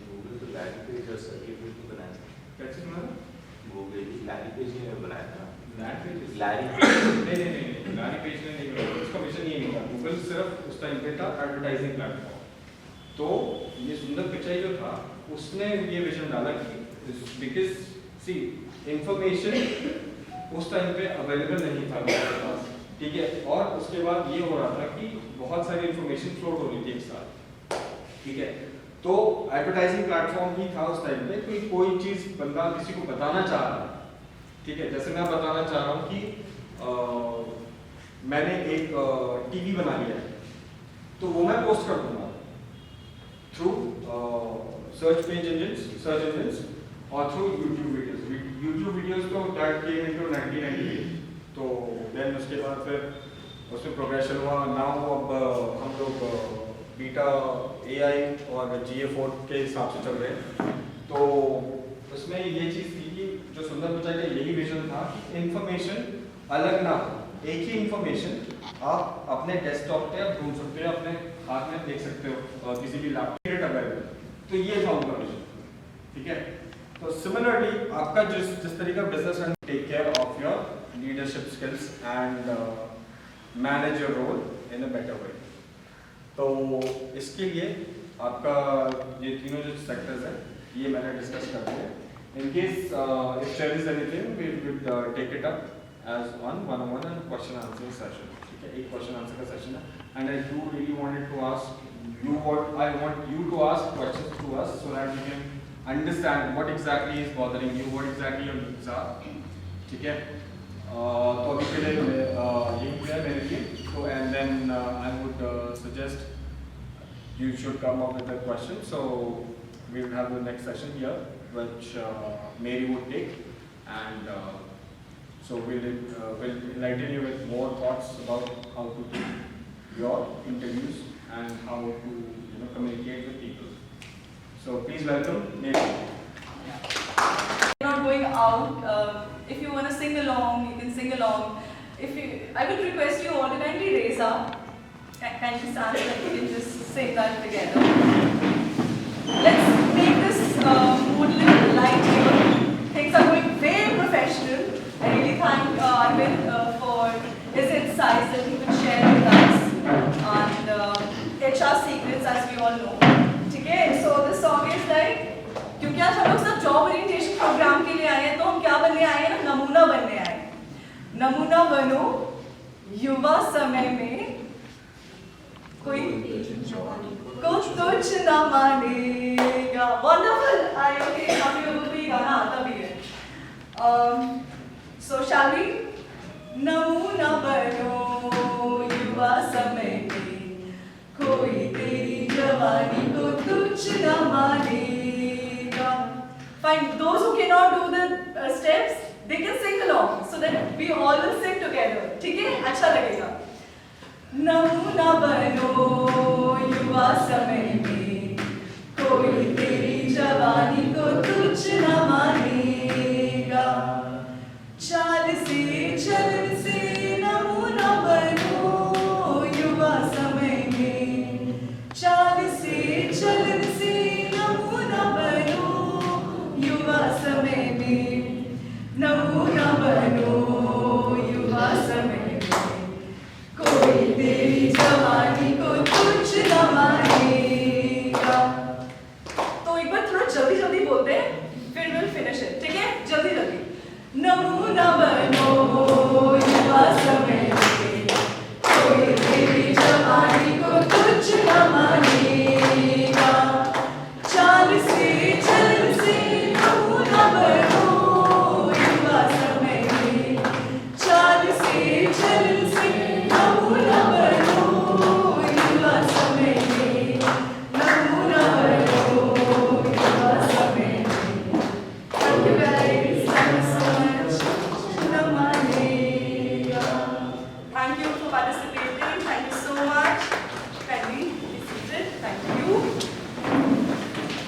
Google तो लैंडिंग पेज और सर्किट भी बनाया था। कैसे बनाया? गूगल लैंडिंग पेज ने बनाया था। Landing page? लैंडिंग नहीं, लैंडिंग पेज ने नहीं बनाया। उसका विजन ये नहीं था। गूगल सिर्फ उस टाइम पे था एडवर्टाइजिंग प्लेटफॉर्म। तो ये सुंदर पिचाई जो था उसने ये विजन डाला कि बिकॉज सी इंफॉर्मेशन उस टाइम पे अवेलेबल नहीं था मेरे पास, ठीक है। और उसके बाद ये हो रहा था कि बहुत सारी इंफॉर्मेशन फ्लोट हो रही थी एक साथ, ठीक है। तो एडवर्टाइजिंग प्लेटफॉर्म ही था उस टाइम पे कि कोई चीज़ बंदा किसी को बताना चाह रहा है, ठीक है। जैसे मैं बताना चाह रहा हूँ कि मैंने एक टीवी बना लिया है, तो वो मैं पोस्ट कर दूंगा थ्रू सर्च इंजिन्स और थ्रू यूट्यूब वीडियोस तो दैट केम इनटू 1998। तो देन उसके बाद फिर उसमें प्रोग्रेशन हुआ। नाउ अब हम लोग बीटा AI और GA4 के हिसाब से चल रहे हैं। तो उसमें ये चीज़ थी कि जो सुंदर पिचाई का यही विजन था कि इन्फॉर्मेशन अलग ना हो, एक ही इन्फॉर्मेशन आप अपने डेस्कटॉप पे आप ढूंढ सकते हो, अपने हाथ में देख सकते हो, किसी भी लैपटॉप अवेलेबल। तो ये था उनका विजन, ठीक है। तो सिमिलरली आपका जिस तरीका business and take care of your leadership skills and manage your role in a better way. तो इसके लिए आपका ये तीनों जो सेक्टर्स हैं ये मैंने डिस्कस कर दिए। In case if there is anything we would take it up as one-on-one and question answering session, ठीक है। एक क्वेश्चन आंसर का सेशन है and I do really wanted to ask you what I want you to ask questions to us so that we can understand what exactly is bothering you, what exactly your needs are, ठीक है। तो अभी के लिए यही है मेरे लिए। तो and then I would suggest you should come up with a question. So we will have the next session here, which Mary would take, and so we'll enlighten you with more thoughts about how to do your interviews and how to communicate with people. So please welcome Mary. Not going out. If you want to sing along, you can sing along. I would request you all to kindly raise up. Can you stand so that we can just sing that together? Let's make this mood a little light here. Things are going very professional. I really thank Arvind for his insights that he would share with us and HR secrets, as we all know. Okay, so this song is like, क्योंकि आज हम लोग सब जॉब ओरिएंटेशन प्रोग्राम के लिए आए हैं, तो हम क्या बनने आए हैं ना, नमूना बनने आए हैं। नमूना बनो युवा समय में कोई को तुझ न मानेगा। वंडरफुल। ओके, हम लोगों को ये गाना आता भी है। सो शैल वी? नमूना बनो युवा समय में कोई तेरी जवानी को तुझ न मानेगा। Fine. Those who cannot do the steps, they can sing along so that we all will sing together. ठीक है? अच्छा लगेगा। नमूना बनो युवा समय में कोई तेरी जवानी को तुझ न मानेगा। चाल से चलन से नमूना बनो युवा समय में, चाल से चलन से नमूना बनो युवा समय में, नमूना बनो युवा समय में कोई तेरी जवानी को तुझ न मानेगा। तो एक बार थोड़ा जल्दी जल्दी बोलते हैं, फिर विल फिनिश इट, ठीक है? जल्दी जल्दी। नमूना बनो युवा समय में कोई तेरी जवानी को तुझ न मानेगा। चाल से चल से नमूना बनो युवा समय में, चाल से चल से नमूना बनो युवा समय में, नमूना बनो युवा समय में। Thank you guys, thank you so much. न मानेगा। Thank you for participating. Thank you so much. Kindly be seated. Thank you.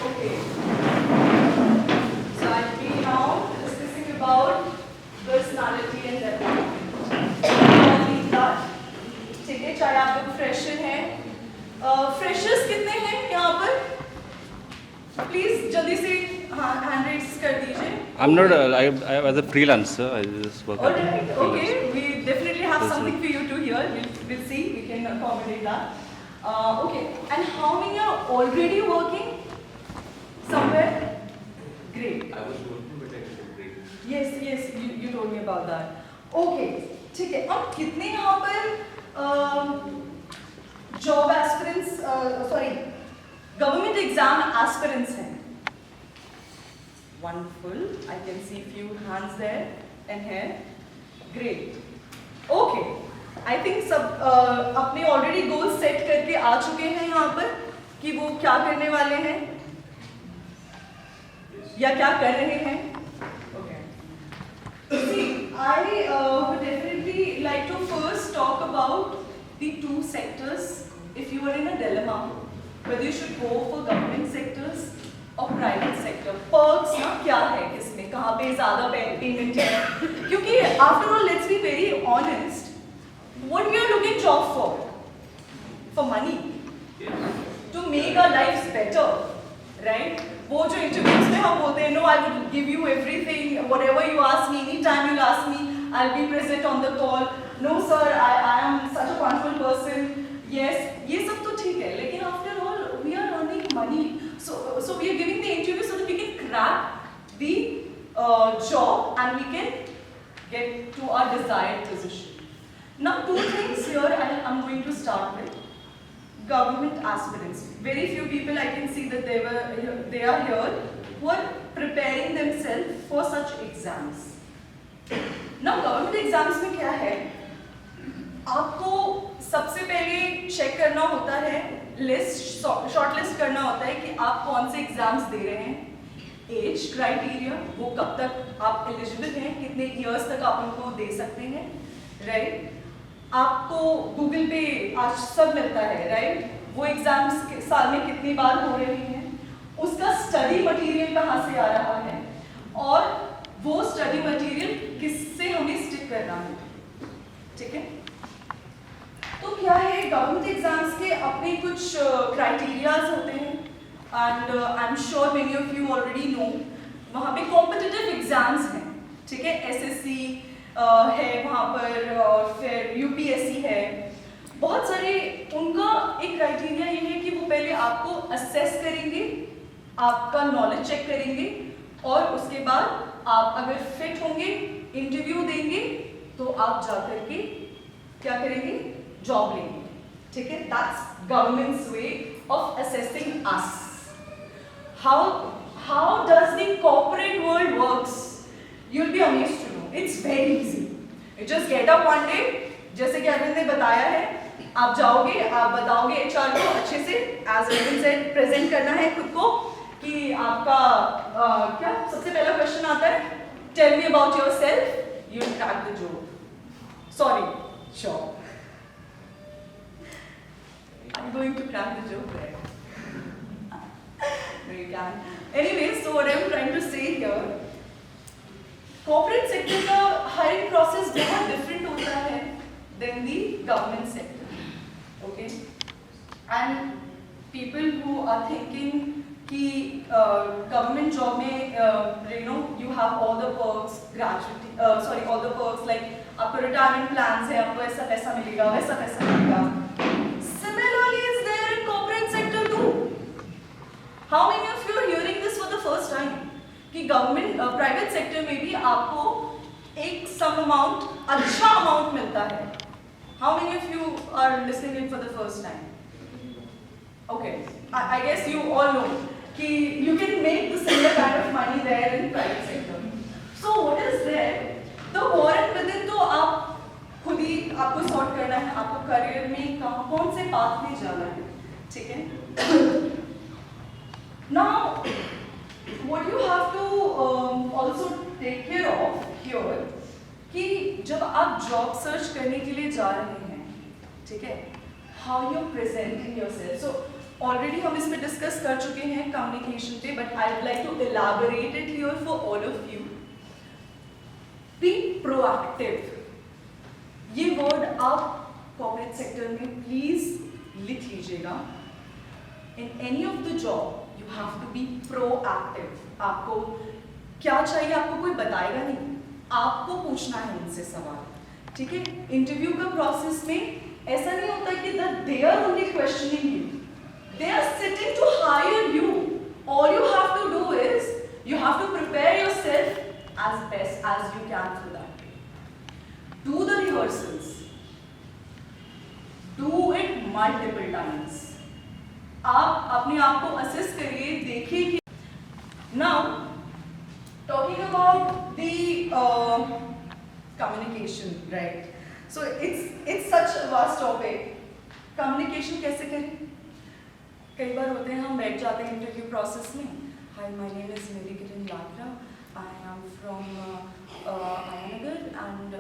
Okay. So I'll be now discussing about personality and development. Only that. ठीक है, चाहे आप लोग फ्रेशर हैं, फ्रेशर्स कितने हैं यहाँ पर? प्लीज जल्दी से हाँ हैंड रेज कर दीजिए। I'm not. I as a freelancer. I just work. All right, okay. We definitely have something for you to hear. We'll see. We can accommodate that. Okay. And how many are already working somewhere? Great. I was working with a great. Yes. You told me about that. Okay. ठीक है। अब कितने यहाँ पर job aspirants, government exam aspirants हैं? Wonderful. I can see few hands there and here. Great. Okay. I think सब अपने ऑलरेडी गोल सेट करके आ चुके हैं यहाँ पर कि वो क्या करने वाले हैं या क्या कर रहे हैं. Okay. See, I would definitely like to first talk about the two sectors. If you are in a dilemma, whether you should go for government sectors और प्राइवेट सेक्टर, पर्क्स ना क्या है इसमें, कहाँ पे ज़्यादा पेमेंट है, क्योंकि after all let's be very honest, what we are looking job for money, to make our lifes better, right? वो जो इंटरव्यूज में हम बोलते हैं no I will give you everything, whatever you ask me, any time you ask me, I will be present on the call, no sir I am such a wonderful person, yes, ये सब तो ठीक है, लेकिन after all we are earning money. So we are giving the interview so that we can crack the job and we can get to our desired position. Now, two things here I'm going to start with. Government aspirants. Very few people I can see that they are here who are preparing themselves for such exams. Now, government exams में क्या है? आपको सबसे पहले चेक करना होता है, शॉर्ट लिस्ट करना होता है कि आप कौन से एग्जाम्स दे रहे हैं, एज क्राइटेरिया, वो कब तक आप एलिजिबल हैं, कितने इयर्स तक आप उनको दे सकते हैं, राइट? आपको गूगल पे आज सब मिलता है, राइट? वो एग्जाम्स साल में कितनी बार हो रही हैं, उसका स्टडी मटेरियल कहाँ से आ रहा है और वो स्टडी मटेरियल किससे हमें स्टिक करना है, ठीक है? तो क्या है, गवर्नमेंट एग्जाम्स के अपने कुछ क्राइटेरियाज होते हैं and I am sure many of you already know. वहाँ पे कॉम्पिटिटिव एग्जाम्स हैं, ठीक है? एसएससी है वहाँ पर और फिर यूपीएससी है, बहुत सारे. उनका एक क्राइटेरिया ये है कि वो पहले आपको असेस करेंगे, आपका नॉलेज चेक करेंगे और उसके बाद आप अगर फिट होंगे, इंटरव्यू देंगे तो आप जाकर के क्या करेंगे, जॉब लेंगे, ठीक है? That's government's way of assessing us. How does the corporate world works? You'll be amazed to know. It's very easy. You just get up one day, जैसे कि अरविंद ने बताया है, आप जाओगे, आप बताओगे HR को अच्छे से, as Arvind said, प्रेजेंट करना है खुद को कि आपका क्या सबसे पहला क्वेश्चन आता है, tell me about yourself, you'll crack the job. Sorry, sure. I'm going to crack the joke there. No, you can't. Anyway, so what I'm trying to say here, corporate sector का hiring process बहुत different होता है than the government sector, okay? And people who are thinking कि government job में you know you have all the perks, gratuity, all the perks like आपको retirement plans है, आपको ऐसा पैसा मिलेगा, वैसा पैसा मिलेगा. Similarly, is there in corporate sector too. How many of you are hearing this for the first time? कि government, private sector में भी आपको एक some amount, अच्छा amount मिलता है. How many of you are listening it for the first time? Okay, I guess you all know कि you can make the similar kind of money there in private sector. So what is there? The war and within तो आप खुद ही आपको सॉर्ट करना है, आपको करियर में कौन से पाथ में जाना है, ठीक है? Now, what you have to also take care of here कि जब आप जॉब सर्च करने के लिए जा रहे हैं, ठीक है? How you presenting yourself. So already हम इसमें डिस्कस कर चुके हैं कम्युनिकेशन पे, but I would like to elaborate it here for all of you. Be proactive. ये वर्ड आप कॉर्पोरेट सेक्टर में प्लीज लिख लीजिएगा. In any of the job you have to be proactive. आपको क्या चाहिए आपको कोई बताएगा नहीं, आपको पूछना है उनसे सवाल, ठीक है? इंटरव्यू का प्रोसेस में ऐसा नहीं होता कि they are only questioning you, they are sitting to hire you. All you have to do is you have to prepare yourself as best as you can through that. Do the rehearsals. Do it multiple times. आप अपने आप को असेस करिए, देखिए कि now talking about the communication, right? So it's such a vast topic. Communication कैसे करें? कई बार होते हैं हम बैठ जाते हैं इंटरव्यू प्रोसेस में, hi my name is Mary Kiran Lakra, I am from Ayanagar, and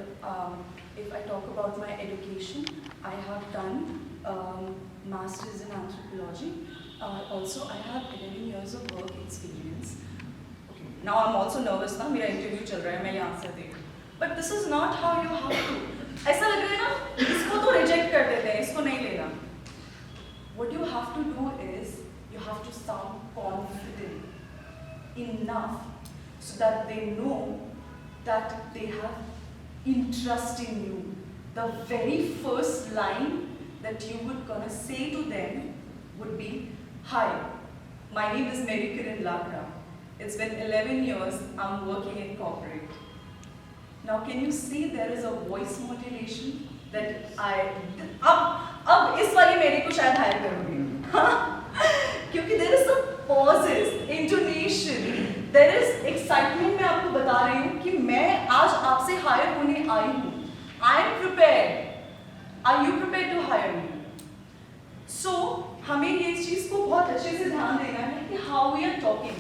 if I talk about my education, I have done masters in anthropology. Also I have 11 years of work experience. Okay, now I'm also nervous ना, मेरा इंटरव्यू चल रहा है, मैं ये आंसर दे रही हूँ, but this is not how you have to. ऐसा लग रहा है ना, इसको तो रिजेक्ट कर देते हैं, इसको नहीं लेना। What you have to do is you have to sound confident enough so that they know that they have interest in you. The very first line that you would gonna say to them would be, "Hi, my name is Mary Kiran Lakra. It's been 11 years I'm working in corporate." Now can you see there is a voice modulation that अब इस वाली मेरी को शायद हायर करोगे, क्योंकि there is some pauses, intonation, there is excitement। मैं आपको बता रही हूँ कि मैं आज आपसे हायर होने आई हूँ। I am prepared. Are you prepared to hire me? So हमें ये चीज को बहुत अच्छे से ध्यान देना है कि how we are talking,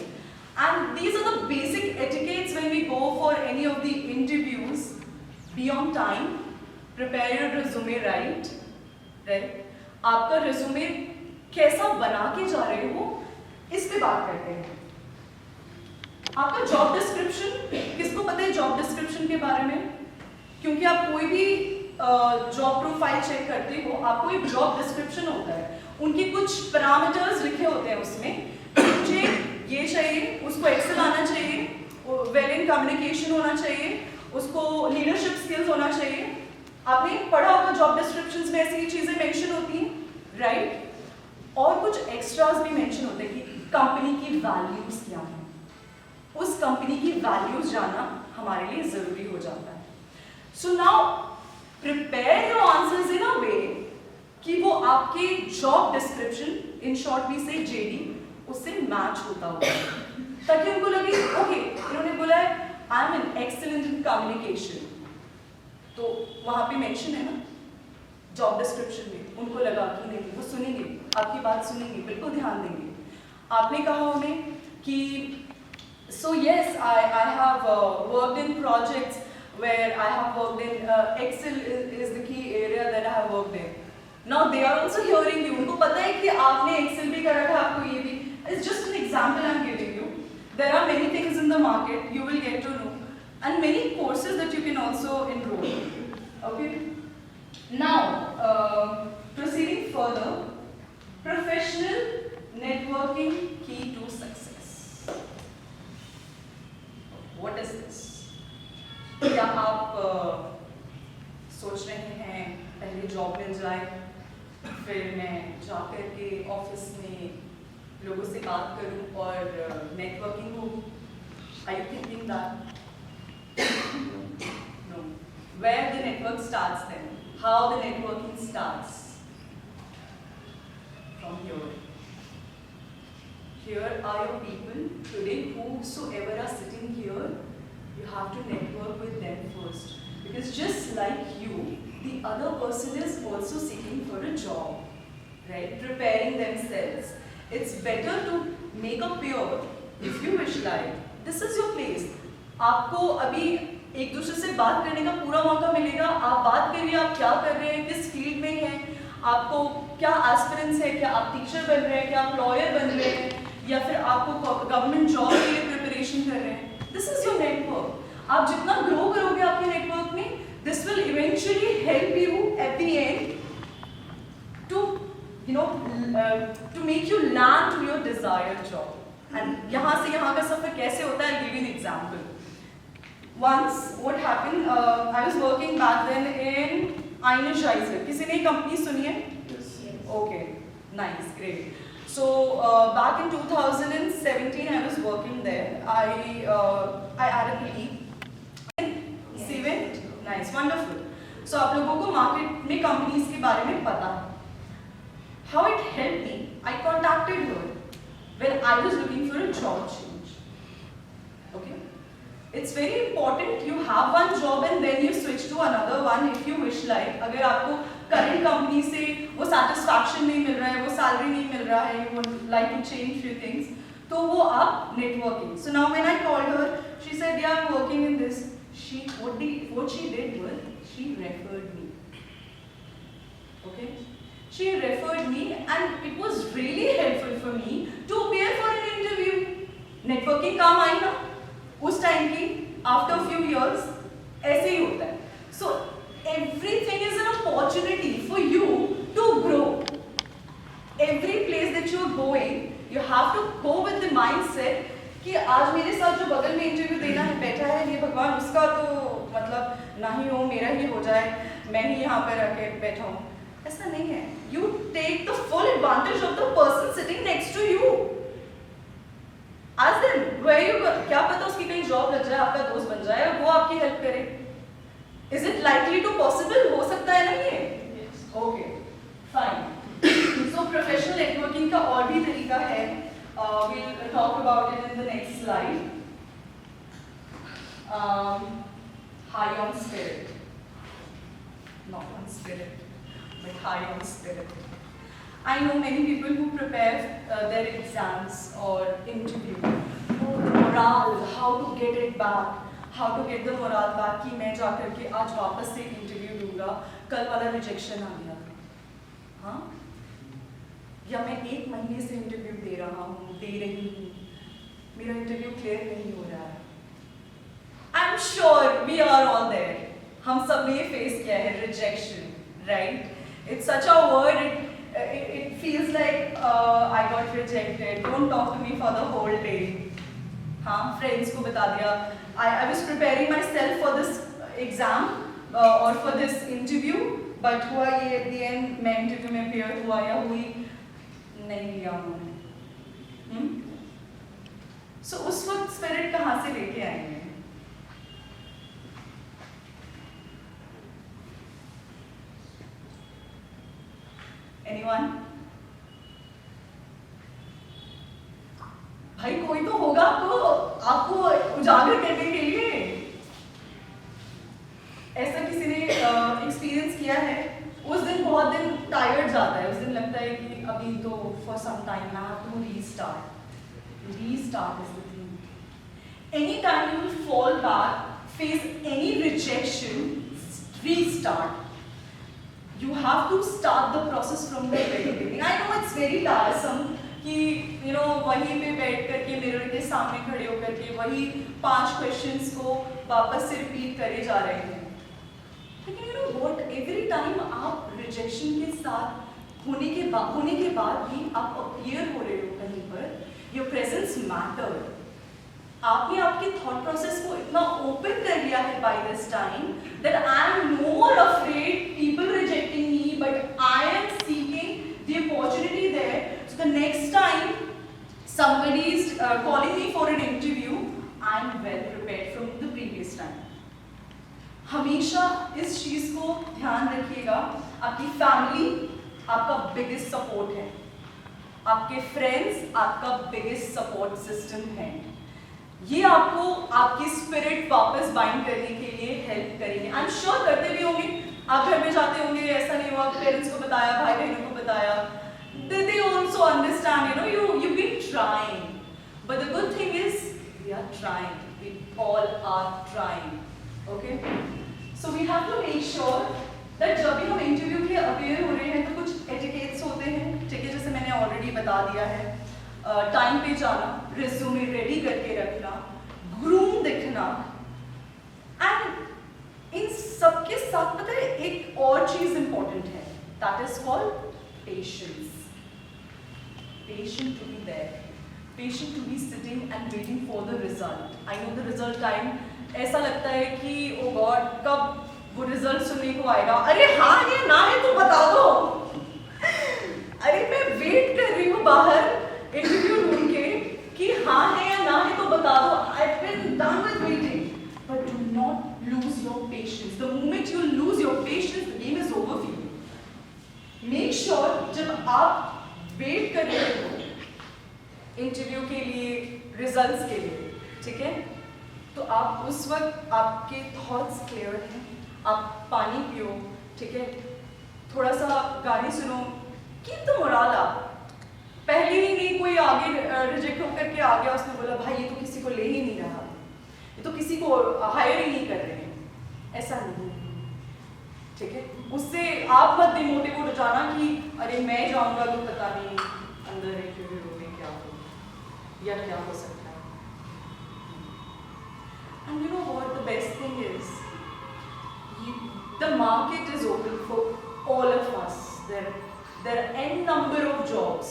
and these are the basic etiquettes when we go for any of the interviews. Be on time. Prepare your resume right. आपका resume कैसा बना के जा रहे हो, इस पे बात करते हैं। आपका जॉब डिस्क्रिप्शन, किसको पता है जॉब डिस्क्रिप्शन के बारे में? क्योंकि आप कोई भी जॉब प्रोफाइल चेक करते हो, आपको एक जॉब डिस्क्रिप्शन होता है, उनके कुछ पैरामीटर्स लिखे होते हैं उसमें। मुझे ये चाहिए, उसको एक्सेल आना चाहिए, वेल इन कम्युनिकेशन होना चाहिए, उसको लीडरशिप स्किल्स होना चाहिए। आपने पढ़ा होगा जॉब डिस्क्रिप्शंस में ऐसी चीजें मेंशन होती हैं, राइट? और कुछ एक्स्ट्रास भी मेंशन होते हैं कि कंपनी की वैल्यूज क्या है। उस कंपनी की वैल्यूज जानना हमारे लिए जरूरी हो जाता है। So now prepare your answers in a way कि वो आपके job description, in short we say JD, उससे मैच होता होगा, ताकि उनको लगे ओके इन्होंने बोला है I am an excellent in communication, तो वहां पे मेंशन है ना जॉब डिस्क्रिप्शन में, उनको लगा कि नहीं वो सुनेंगे, आपकी बात सुनेंगे, बिल्कुल ध्यान देंगे। आपने कहा उन्हें कि so yes, I have worked in projects where I have worked in Excel is the key area that I have worked in. Now they are also hearing you. उनको पता है कि आपने Excel भी करा था, आपको ये भी। It's just an example I'm giving you. There are many things in the market you will get to know, and many courses that you can also enroll. Okay. Now proceeding further, professional networking key to success. What is this? क्या आप सोच रहे हैं पहले जॉब मिल जाए, फिर मैं जाकर के ऑफिस में लोगों से बात करूं और नेटवर्किंग होगी? Are you thinking that? No. Where the network starts then? How the networking starts? From here. Here are your people today, whosoever are sitting here, you have to network with them first. Because just like you, the other person is also seeking for a job, right? Preparing themselves. It's better to make a peer, if you wish like. This is your place. आपको अभी एक दूसरे से बात करने का पूरा मौका मिलेगा। आप बात करिए, आप क्या कर रहे हैं, किस फील्ड में हैं, आपको क्या एस्पिरेंस है, क्या आप टीचर बन रहे हैं, क्या आप लॉयर बन रहे हैं, या फिर आपको गवर्नमेंट जॉब के लिए प्रिपरेशन कर रहे हैं। This is your network. आप जितना ग्रो करोगे आपके नेटवर्क में, this will eventually help you at the end to to make you land to your desired job. And यहाँ से यहाँ का सफर कैसे होता है, give you an example. Once what happened, I was working back then in Energizer. किसी ने कंपनी सुनी है? Yes. Okay, nice, great. So back in 2017, I was working there. I added leave. Cement, nice, wonderful. So आप लोगों को मार्केट में कंपनीज के बारे में पता है। how it helped me. I contacted her when I was looking for a job change. Okay? It's very important you have one job and then you switch to another one if you wish like. अगर आपको current company से वो satisfaction नहीं मिल रहा है, वो salary नहीं मिल रहा है, you would like to change few things, तो वो आप networking. So now when I called her, she said, yeah, I'm working in this. What she did was, she referred me. Okay? She referred me and it was really helpful for me to appear for an interview. Networking काम आई ना उस टाइम की after a few years ऐसे ही होता है. So everything is an opportunity for you to grow. Every place that you are going, you have to go with the mindset कि आज मेरे साथ जो बगल में इंटरव्यू देना है बैठा है, ये भगवान उसका तो मतलब ना ही हो, मेरा ही हो जाए, मैं ही यहाँ पर आके बैठा हूँ. ऐसा नहीं है. You take the full advantage of the person sitting next to you. Ask them where you go. क्या पता उसकी कहीं जॉब लग जाए, आपका दोस्त बन जाए और वो आपकी हेल्प करे. Is it likely to possible? हो सकता है ना ये? Yes. Okay. Fine. So professional networking का और भी तरीका है. We'll talk about it in the next slide. High on spirit. Not on spirit, but high on spirit. I know many people who prepare their exams or interview. Oh, morale, how to get it back, how to get the morale back कि मैं जा करके आज वापस से इंटरव्यू दूंगा, कल वाला रिजेक्शन आ गया, हाँ? या मैं 1 महीने से इंटरव्यू दे रहा हूँ, दे रही हूँ, मेरा इंटरव्यू क्लियर नहीं हो रहा है. I'm sure we are all there. हम सब ने ये फेस किया है, rejection, right? It's such a word. It feels like I got rejected. Don't talk to me for the whole day. हाँ, friends को बता दिया. I was preparing myself for this exam or for this interview, but हुआ ये at the end मैं interview में appear हुआ या हुई नहीं लिया उन्होंने. So उस वक्त spirit कहाँ से लेके आएंगे? Anyone? भाई कोई तो होगा आपको उजागर करने के लिए. ऐसा किसी ने एक्सपीरियंस किया है? उस दिन बहुत दिन टायर्ड जाता है, उस दिन लगता है कि अभी तो for some time I have to restart. Restart is the thing. Anytime you will fall back, face any rejection, restart. You have to start the process from the very beginning. I know it's very tiresome कि वहीं पे बैठ करके मिरर के सामने खड़े होकर के वही 5 क्वेश्चंस को वापस से रिपीट करे जा रहे हैं. लेकिन what every time आप रिजेक्शन के साथ होने के बाद भी आप अपीयर हो रहे हो कहीं पर, your presence matter. आपने आपके थॉट प्रोसेस को इतना ओपन कर लिया है by this time that I am no more afraid people rejecting me, but I am seeking the opportunity there. So the next time somebody is calling me for an interview, I am well prepared from the previous time. हमेशा इस चीज को ध्यान रखिएगा. आपकी फैमिली आपका बिगेस्ट सपोर्ट है, आपके फ्रेंड्स आपका बिगेस्ट सपोर्ट सिस्टम है. ये आपको आपकी स्पिरिट वापस बाइंड करने के लिए हेल्प करेंगे. आई एम श्योर करते भी होंगे. आप घर में जाते होंगे, ऐसा नहीं हुआ पेरेंट्स को बताया, भाई बहनों को बताया, they also understand, you've been trying. But the good thing is we are trying. We all are trying. Okay? So we have to make sure that जब भी हम इंटरव्यू के लिए अपेयर हो रहे हैं तो कुछ एटिकेट्स होते हैं, ठीक है, जैसे मैंने ऑलरेडी बता दिया है. टाइम पे जाना, रिज्यूमे रेडी करके रखना, ग्रूम दिखना, एंड इन सबके साथ पता है एक और चीज इंपॉर्टेंट है, that is called patience. Patient to be there, patient to be sitting and waiting for the result. I know the result time ऐसा लगता है कि ओ गॉड कब वो रिजल्ट सुनने को आएगा. अरे हाँ ये ना है तो बता दो. अरे मैं वेट कर रही हूँ बाहर इंटरव्यू रूम के कि हाँ है या ना है तो बता दो. I've been done with waiting, but do not lose your patience. The moment you lose your patience, the game is over for you. Make sure जब आप वेट कर रहे हो इंटरव्यू के लिए, रिजल्ट्स के लिए, ठीक है, तो आप उस वक्त आपके थॉट्स क्लियर हैं, आप पानी पियो, ठीक है, थोड़ा सा गाने सुनो, कीप द मोरल अप। पहले ही नहीं कोई आगे रिजेक्ट होकर के आ गया, उसने बोला भाई ये तो किसी को ले ही नहीं रहा, ये तो किसी को हायर ही नहीं कर रहे हैं, ऐसा नहीं, ठीक है। उससे आप मत डिमोटिवेट हो जाना कि अरे मैं जाऊंगा तो पता नहीं अंदर इंटरव्यू में क्या हो या क्या हो सकता है। And you know what the best thing is, the market is open for all of us, there are an number of jobs,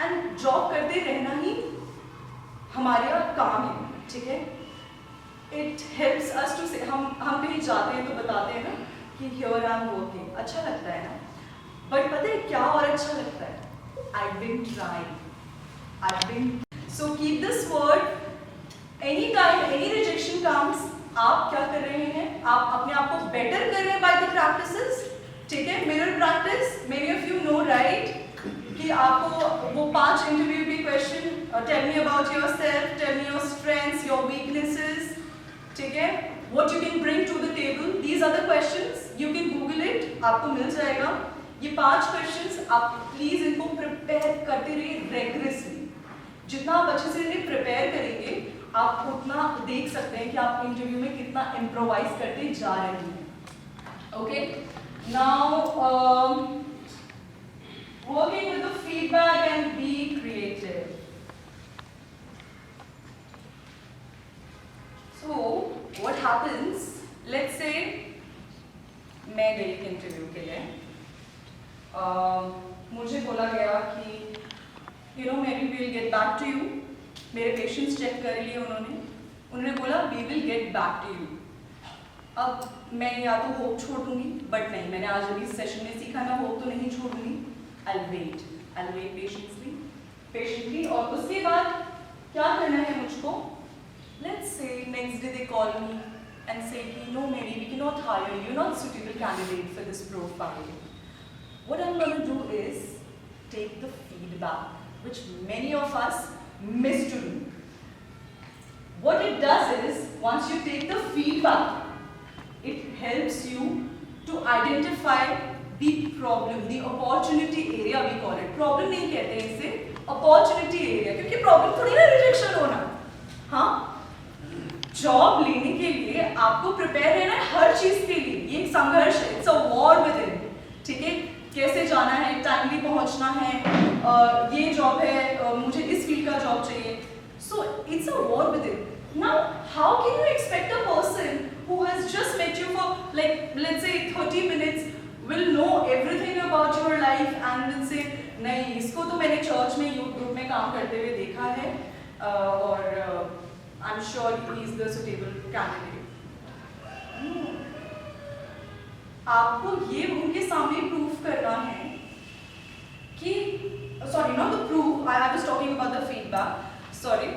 and job करते रहना ही हमारा काम है, ठीक है। इट हेल्प्स अस टू से, हम कहीं जाते हैं तो बताते हैं ना कि हियर आई एम वर्किंग, अच्छा लगता है ना, बट पता है क्या और अच्छा लगता है, I been trying, I been, so keep this word, any time any rejection comes, आप क्या कर रहे हैं, आप अपने आप को बेटर कर रहे हैं बाय द प्रैक्टिसेस, ठीक है। Mirror practice, many of you know right, कि आपको वो 5 इंटरव्यू के question, tell me about yourself, tell me your strengths, your weaknesses, ठीक है, what you can bring to the table, these are the questions, you can Google it, आपको मिल जाएगा। ये 5 क्वेश्चंस आप प्लीज इनको प्रिपेयर करते रहिए रेगुलरली, जितना आप अच्छे से इन्हें प्रिपेयर करेंगे आप उतना देख सकते हैं कि आप इंटरव्यू में कितना इम्प्रोवाइज करते जा रहे हैं। Okay, now working with the feedback and be creative. So what happens, let's say मैं गई इंटरव्यू के लिए, मुझे बोला गया कि you know maybe we'll get back to you, मेरे पेशेंट्स चेक कर लिए उन्होंने बोला we will get back to you। अब मैं या तो होप छोड़ दूंगी, बट नहीं, मैंने आज अभी इस सेशन में सीखा मैं होप तो नहीं छोड़ूंगी, I'll wait patiently, और उसके बाद क्या करना है मुझको, let's say next day they call me and say no Mary, we cannot hire you, you're not suitable candidate for this profile. What I'm going to do is take the feedback, which many of us miss to do. What it does is, once you take the feedback, it helps you to identify the problem, the opportunity area we call it. Problem नहीं कहते हैं इसे, opportunity area, क्योंकि problem थोड़ी ना rejection होना, हाँ, जॉब लेने के लिए आपको प्रिपेयर रहना है हर चीज के लिए, ये एक संघर्ष है, it's a war with in, ठीक है, कैसे जाना है, टाइमली पहुंचना है, ये जॉब है, मुझे इस फील्ड का जॉब चाहिए, so it's a war with in. Now how can you expect a person who has just met you for like let's say 30 minutes will know everything about your life and will say नहीं, इसको तो मैंने चर्च में यूथ ग्रुप में काम करते हुए देखा है और I'm sure he is the suitable candidate। आपको ये उनके सामने प्रूफ करना है कि sorry not the proof, I was talking about the feedback, sorry,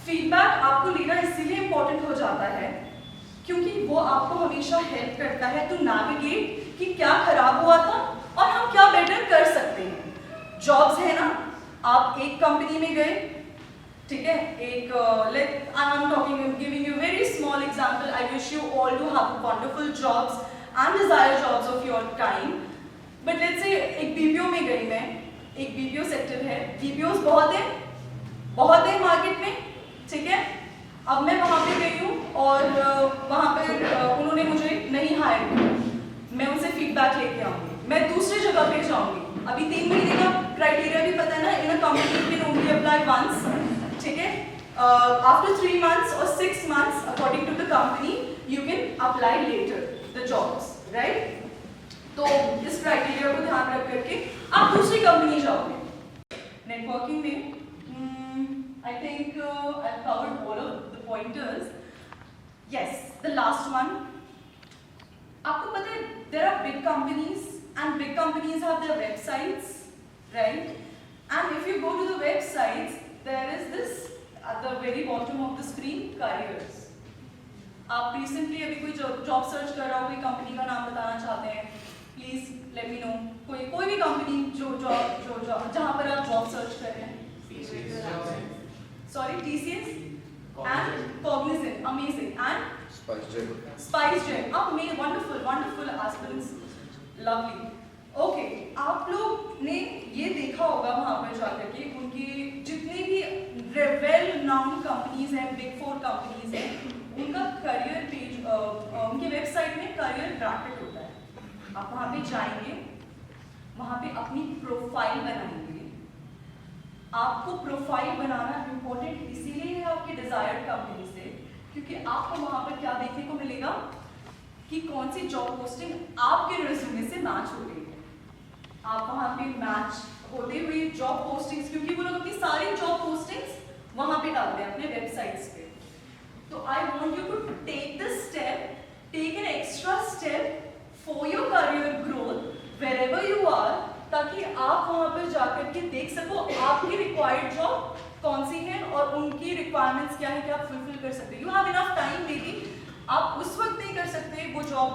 feedback आपको लेना इसीलिए इम्पोर्टेंट हो जाता है क्योंकि वो आपको हमेशा हेल्प करता है टू नेविगेट कि क्या खराब हुआ था और हम क्या बेटर कर सकते हैं। जॉब्स है ना, आप एक कंपनी में गए, ठीक है, एक let I am talking giving you very small example, I wish you all to have wonderful jobs and desire jobs of your kind, but let's say एक बीपीओ में गई मैं, एक बीपीओ सेक्टर है, बीपीओस बहुत है मार्केट में, ठीक है। अब मैं वहाँ पे गई हूँ और वहाँ पर उन्होंने मुझे नहीं हायर किया, मैं उनसे फीडबैक लेके आऊँगी, मैं दूसरी जगह पे जाऊँगी, अभी 3 महीने का क्राइटेरिया भी पता है ना, in a company you can only apply once, ठीक है, after 3 months or 6 months according to the company you can apply later the jobs, right. तो इस क्राइटेरिया को ध्यान रख करके आप दूसरी कंपनी जाओगे। नेटवर्किंग में I think I've covered all of the pointers. Yes, the last one. आपको पता है there are big companies and big companies have their websites, right? And if you go to the websites, there is this at the very bottom of the screen, careers. आप recently अभी कोई जॉब सर्च कर रहा हो, कोई कंपनी का नाम बताना चाहते हैं, प्लीज लेट मी नो कोई भी कंपनी जो जहाँ पर आप जॉब सर्च कर रहे हैं. Sorry, TCS and Cognizant, amazing, and SpiceJet, amazing, wonderful aspirants, lovely. Okay, आप लोग ने ये देखा होगा वहाँ पर जाकर के उनकी जितनी भी वेल नाउन कंपनीज हैं, बिग 4 कंपनीज हैं, उनका करियर पेज, उनके वेबसाइट में करियर ब्रैकेट होता है. आप वहाँ पे जाएंगे, वहाँ पे अपनी प्रोफाइल बनाएंगे. आपको प्रोफाइल बनाना इम्पोर्टेंट इसीलिए है आपकी डिजायर्ड कंपनी से, क्योंकि आपको वहाँ पर क्या देखने को मिलेगा कि कौन सी जॉब पोस्टिंग आपके रिज्यूमे से मैच हो रही है. आप वहाँ पे मैच होते हुए जॉब पोस्टिंग्स, क्योंकि वो लोग अपनी सारी जॉब पोस्टिंग्स वहाँ पे डालते हैं अपने वेबसाइट्स पे. तो I want you to take this step, take an extra step for your career growth wherever you are, ताकि आप वहाँ पर जाकर के देख सको आपकी रिक्वायर्ड जॉब कौन सी है और उनकी रिक्वायरमेंट्स क्या है कि आप फुलफिल कर सकते हो. You have enough time. Maybe आप उस वक्त नहीं कर सकते वो जॉब,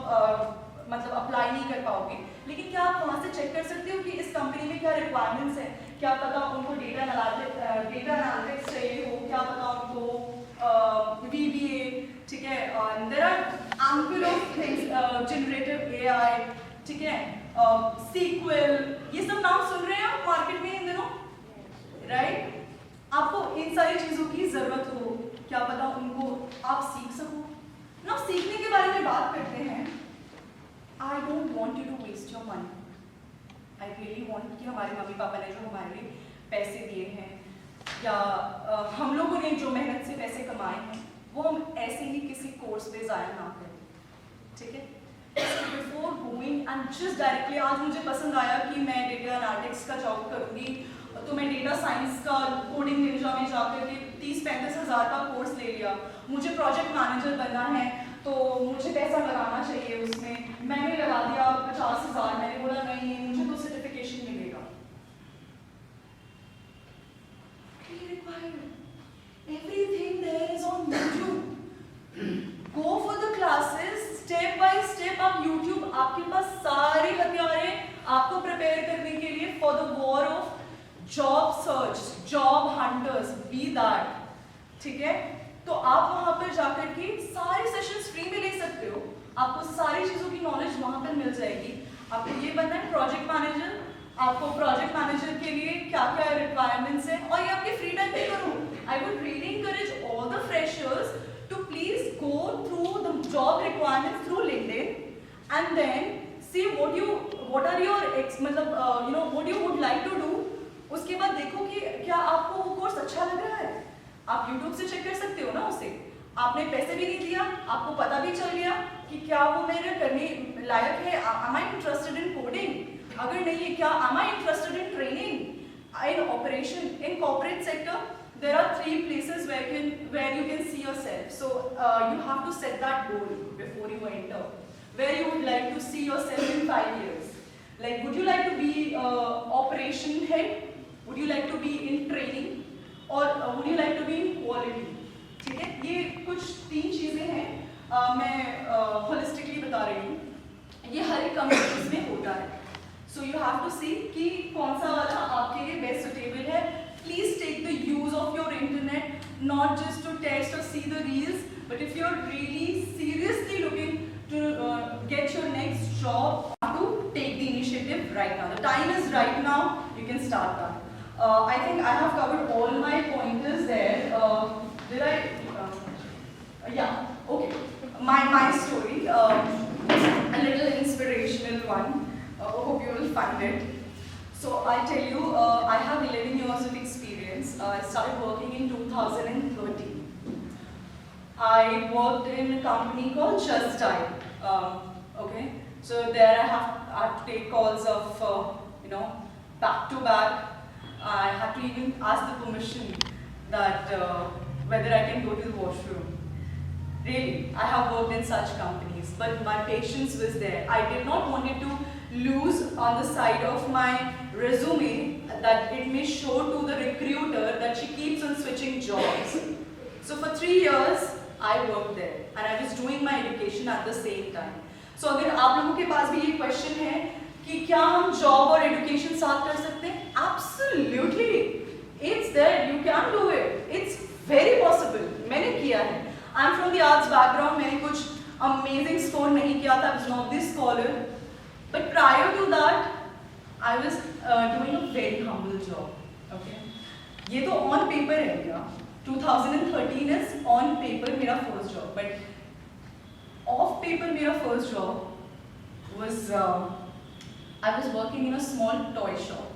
मतलब अप्लाई नहीं कर पाओगे, लेकिन क्या आप वहाँ से चेक कर सकते हो कि इस कंपनी में क्या रिक्वायरमेंट्स है. क्या पता उनको डेटा एनालिटिक्स चाहिए हो, क्या पता उनको VBA, ठीक है, there are ample of things, generative AI, ठीक है, SQL, ये सब नाम सुन रहे हैं आप मार्केट में इन दिनों, राइट. आपको इन सारी चीज़ों की ज़रूरत हो, क्या पता उनको आप सीख सको ना. सीखने के बारे में बात करते हैं. I don't want you to waste your money. I really want कि हमारे मम्मी पापा ने जो हमारे लिए पैसे दिए हैं, या हम लोगों ने जो मेहनत से पैसे कमाए हैं, वो हम ऐसे ही किसी कोर्स पे ज़ाया ना करें. ठीक है. Before going and just directly, आज मुझे पसंद आया कि मैं डेटा एनालिटिक्स का जॉब करूँगी, तो मैं डेटा साइंस का कोडिंग निंजा में जाकर के 30-35 हज़ार का कोर्स ले लिया. मुझे प्रोजेक्ट मैनेजर बनना है तो मुझे पैसा लगाना चाहिए उसमें, मैंने लगा दिया 50 हज़ार. मैंने बोला नहीं, मुझे तो सर्टिफिकेशन मिलेगा. Everything there is on YouTube. Go for the classes, step by step. आप YouTube, आपके पास सारे हथियार हैं आपको प्रिपेयर करने के लिए for the war of job search, job hunters, be that. ठीक है. तो आप वहाँ पर जाकर के सारे सेशंस फ्री में ले सकते हो. आपको सारी चीज़ों की नॉलेज वहाँ पर मिल जाएगी. आपको ये बनना है प्रोजेक्ट मैनेजर, आपको प्रोजेक्ट मैनेजर के लिए क्या क्या रिक्वायरमेंट्स हैं, और ये आपके फ्री टाइम पे करो. I would really encourage all the freshers to please go through the job requirements through LinkedIn and then see what are your मतलब what you would like to do. उसके बाद देखो कि क्या आपको वो कोर्स अच्छा लग रहा है. आप YouTube से चेक कर सकते हो ना उसे. आपने पैसे भी नहीं दिया, आपको पता भी चल गया कि क्या वो मेरे करने लायक है. Am I interested in coding? अगर नहीं है, क्या am I interested in training, in operation, in corporate sector? There are 3 places where you can see yourself. So you have to set that goal before you enter. Where you would like to see yourself in 5 years? Like, would you like to be operation head? Would you like to be in training? Or would you like to be in quality? ठीक है, ये कुछ 3 चीज़ें हैं. मैं holistically बता रही हूँ. ये हर एक कंपनीज में होता है. So you have to see कि कौन सा वाला आपके लिए best suitable है. Please take the use of your internet, not just to test or see the reels, but if you're really seriously looking to get your next job, to take the initiative right now. The time is right now. You can start that. I think I have covered all my pointers there. Did I? Yeah. Okay. My story, a little inspirational one. Hope you will find it. So I tell you, I have 11 years of experience. I started working in 2013. I worked in a company called Just Dial. Okay. So there I have to take calls of back to back. I had to even ask the permission that whether I can go to the washroom. Really, I have worked in such companies, but my patience was there. I did not want it to lose on the side of my resume, that it may show to the recruiter that she keeps on switching jobs. So for 3 years, I worked there, and I was doing my education at the same time. So अगर आप लोगों के पास भी ये question है कि क्या हम जॉब और एजुकेशन साथ कर सकते हैं? Absolutely, it's there, you can do it, it's very possible. मैंने किया है। I am from the arts background, मैंने कुछ अमेजिंग स्कोर नहीं किया था, I was not the scholar, but prior to that I was doing a very humble job. Okay, ये तो ऑन पेपर है क्या? 2013 इज ऑन पेपर मेरा first job, but off paper मेरा first job was I was working in a small toy shop,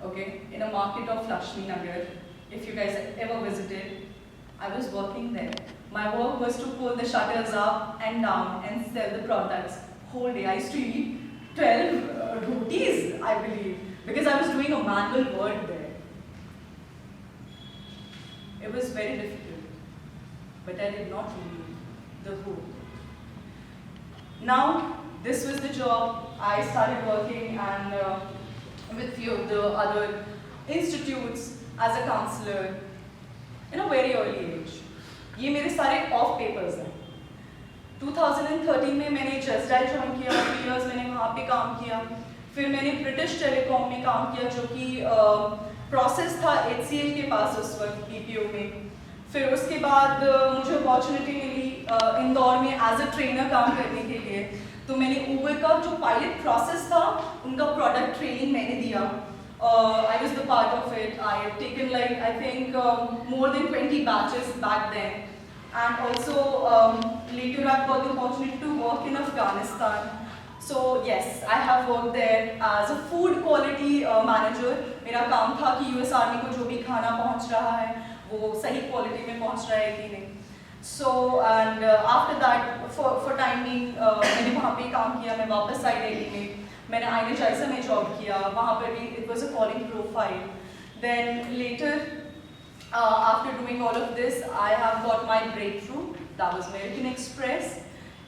okay, in a market of Lakshmi Nagar. If you guys ever visited, I was working there. My work was to pull the shutters up and down and sell the products. Whole day I used to eat 12 rotis, I believe, because I was doing a manual work there. It was very difficult, but I did not leave the hood. Now, this was the job. I started working and with few of the other institutes as a counselor in a very early age. ये मेरे सारे off papers हैं। 2013 में मैंने जस्ट डायल ज्वाइन किया, 3 years मैंने वहाँ पे काम किया। फिर मैंने ब्रिटिश टेलीकॉम में काम किया, जो कि प्रोसेस था HCL के पास उस वक्त BPO में। फिर उसके बाद मुझे अपॉर्चुनिटी मिली इंदौर में एज अ ट्रेनर काम करने के लिए। तो मैंने ऊबर का जो पायलट प्रोसेस था, उनका प्रोडक्ट ट्रेनिंग मैंने दिया। I was the part of it. I have taken like I think more than 20 batches back then, and also later I've got the opportunity to work in Afghanistan. So yes, I have worked there as a food quality manager. मेरा काम था कि US आर्मी को जो भी खाना पहुंच रहा है, वो सही क्वालिटी में पहुंच रहा है कि नहीं। So and after that for time being मैंने वहाँ पे काम किया। मैं वापस आई दिल्ली में, मैंने आईने जायसा में जॉब किया, वहाँ पर भी it was a calling profile. Then later after doing all of this, I have got my breakthrough. That was American Express.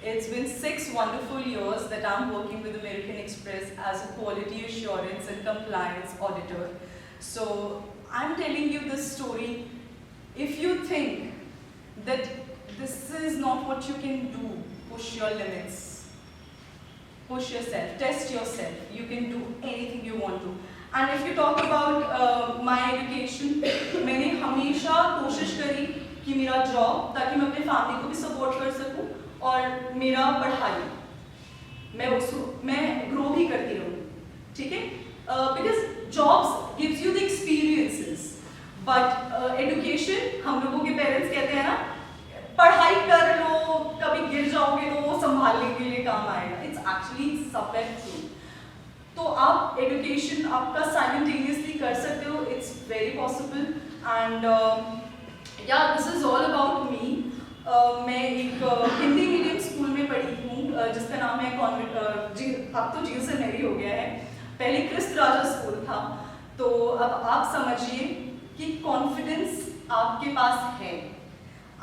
It's been 6 wonderful years that I'm working with American Express as a quality assurance and compliance auditor. So I'm telling you this story. If you think that this is not what you can do, push your limits, push yourself, test yourself. You can do anything you want to. And if you talk about my education, मैंने हमेशा कोशिश करी कि मेरा जॉब, ताकि मैं अपने फैमिली को भी सपोर्ट कर सकूं, और मेरा पढ़ाई मैं ग्रो भी करती रहूं, ठीक है? Because jobs gives you the experiences. But education, हम लोगों के पेरेंट्स कहते हैं ना, पढ़ाई कर लो, कभी गिर जाओगे तो वो संभालने के लिए काम आएगा। It's actually somewhere true. तो आप एजुकेशन आपका साइमल्टेनियसली कर सकते हो, इट्स वेरी पॉसिबल। एंड या this is all about me. मैं एक हिंदी मीडियम स्कूल में पढ़ी हूँ, जिसका नाम है अब तो जियो से मेरी हो गया है, पहले क्रिस्त राजा स्कूल था। तो अब आप समझिए कि कॉन्फिडेंस आपके पास है,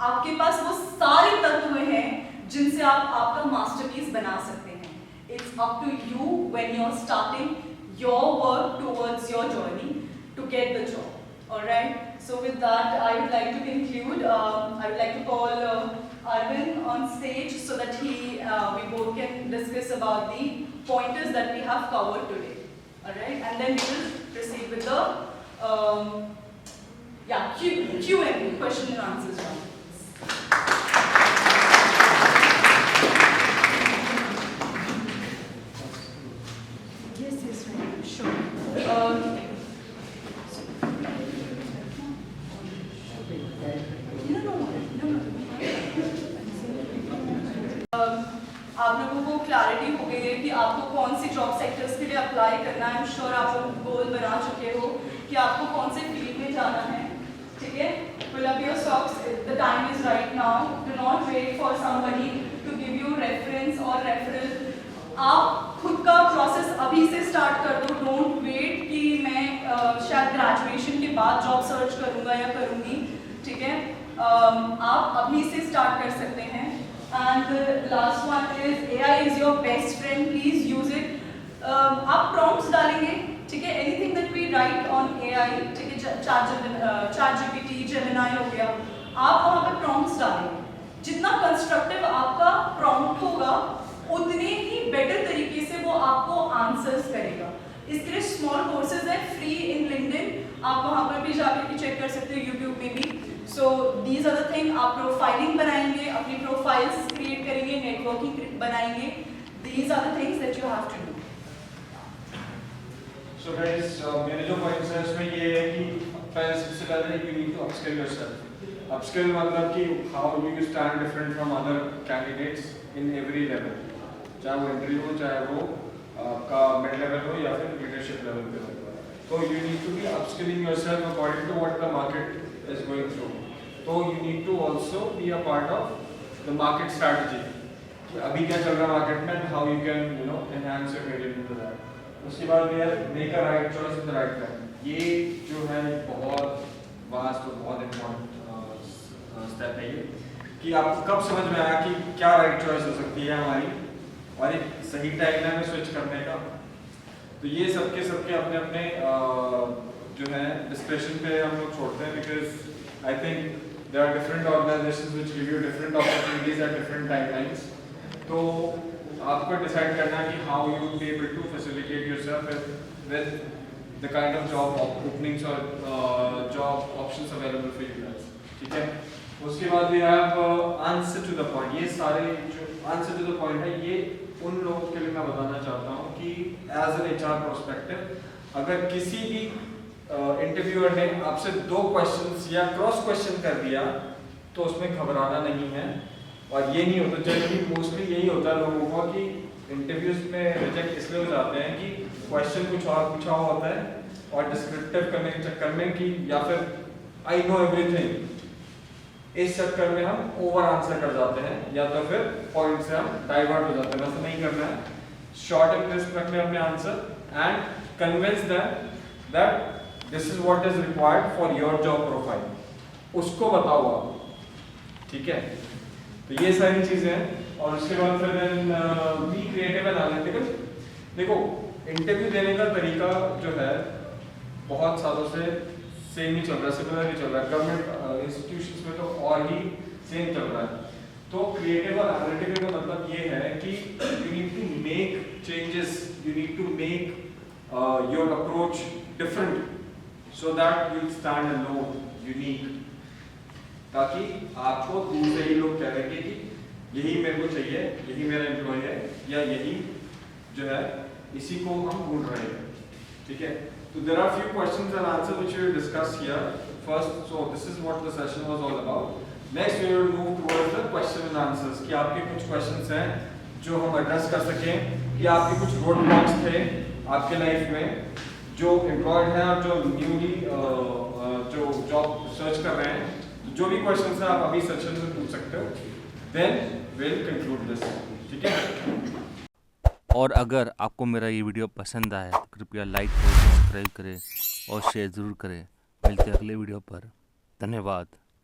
आपके पास वो सारे तत्व हैं जिनसे आप आपका मास्टरपीस बना सकते हैं। It's up to you when you are starting your work towards your journey to get the job. Alright, so with that I would like to conclude. I would like to call Arvind on stage so that we both can discuss about the pointers that we have covered today. Alright, and then we will proceed with the Q&A, question and answers round. Yes, right, sure. आप लोगों को क्लैरिटी हो गई है कि आपको कौन सी जॉब सेक्टर्स के लिए अप्लाई करना है। आई एम श्योर आप लोग गोल बना चुके हो कि आपको कौन से फील्ड में जाना है, ठीक है? Pull up your socks. The time is right now. Do not wait for somebody to give you reference or referral. आप खुद का प्रोसेस अभी से स्टार्ट कर दो। डोंट वेट कि मैं शायद ग्रेजुएशन के बाद जॉब सर्च करूँगा या करूँगी, ठीक है? आप अभी से स्टार्ट कर सकते हैं। And the last one is AI is your best friend. Please use it. आप prompts डालेंगे, ठीक है? Anything that we write on AI, ठीक है? ChatGPT, Gemini हो गया, आप वहाँ पे prompts डालेंगे। जितना constructive आपका prompt होगा, उतने ही better तरीके से वो आपको आंसर्स करेगा। इसके लिए स्मॉल कोर्सेज है फ्री इन लिंक्डइन, आप वहाँ पर भी जाकर भी चेक कर सकते हो, यूट्यूब में भी। So these are the thing, आप प्रोफाइलिंग बनाएंगे, अपनी प्रोफाइल्स क्रिएट करेंगे, नेटवर्किंग बनाएंगे। These are the things that you have to do. So guys, मेरे जो पॉइंट्स हैं उसमें ये है कि सबसे पहले you need to upskill yourself. Upskill मतलब कि how do you stand different from other candidates in every level. चाहे वो इंटरव्यू हो, चाहे वो आपका मिड लेवल हो या फिर लीडरशिप लेवल पे हो। तो you need to be upskilling yourself according to what the market is going through. तो you need to also be a part of the market strategy. कि अभी क्या चल रहा है मार्केट में and how you can enhance your career into that. उसके बाद यार make a right choice in the right time. ये जो है बहुत वास्ट और बहुत इम्पोर्टेंट स्टेप है ये, कि आपको कब समझ में आया कि क्या राइट चॉइस हो सकती है हमारी और एक सही टाइम में स्विच करने का। तो ये सबके अपने अपने जो है डिस्क्रिप्शन पे हम लोग छोड़ते हैं, because I think there are different organisations which give you different opportunities at different timelines. तो आपको डिसाइड करना है कि how you be able to facilitate yourself with the kind of job openings और job options available for you guys, ठीक है। उसके बाद we have answer to the point. ये सारे जो आंसर टू द पॉइंट है ये उन लोगों के लिए मैं बताना चाहता हूँ कि एज एन एचआर पर्सपेक्टिव अगर किसी भी इंटरव्यूअर ने आपसे 2 क्वेश्चंस या क्रॉस क्वेश्चन कर दिया तो उसमें घबराना नहीं है। और ये नहीं होता, जनरली मोस्टली यही होता है लोगों को कि इंटरव्यूज में रिजेक्ट इसलिए हो जाते हैं कि क्वेश्चन कुछ और पूछा हुआ होता है और डिस्क्रिप्टिव करने के चक्कर में कि या फिर आई नो एवरीथिंग, इस चक्कर में हम ओवर आंसर कर जाते हैं या तो फिर पॉइंट से हम डाइवर्ट हो जाते हैं। वैसे नहीं करना है, शॉर्ट एंड क्रिस्प रखने अपने answer and convince them that this is what is required for your job profile, उसको बताओ आप, ठीक है। तो ये सारी चीजें हैं। और उसके बाद फिर then be creative and analytical. देखो इंटरव्यू देने का तरीका जो है बहुत सालों से सेम ही चल रहा है, सिमिलर ही चल रहा है, गवर्नमेंट इंस्टीट्यूशंस में तो और ही सेम चल रहा है। तो क्रिएटिव और एनालिटिकल का मतलब ये है कि you need to make changes, you need to make your approach different so that you stand alone, unique, ताकि आपको दूसरे ही लोग कह रहे कि यही मेरे को चाहिए, यही मेरा एम्प्लॉय है या यही जो है इसी को हम ढूंढ रहे हैं, ठीक है। So there are few questions and answers which we will discuss here. First, so this is what the session was all about. Next, we will move towards the question and answers. कि आपके कुछ questions हैं जो हम address कर सकें, कि आपके कुछ road blocks थे आपके life में जो employed हैं और जो newly जो job search कर रहे हैं, जो भी questions हैं आप अभी session में पूछ सकते हो. Then we'll conclude this. ठीक है? और अगर आपको मेरा ये वीडियो पसंद आया तो कृपया लाइक करें, सब्सक्राइब करें और शेयर ज़रूर करें। मिलते हैं अगले वीडियो पर। धन्यवाद।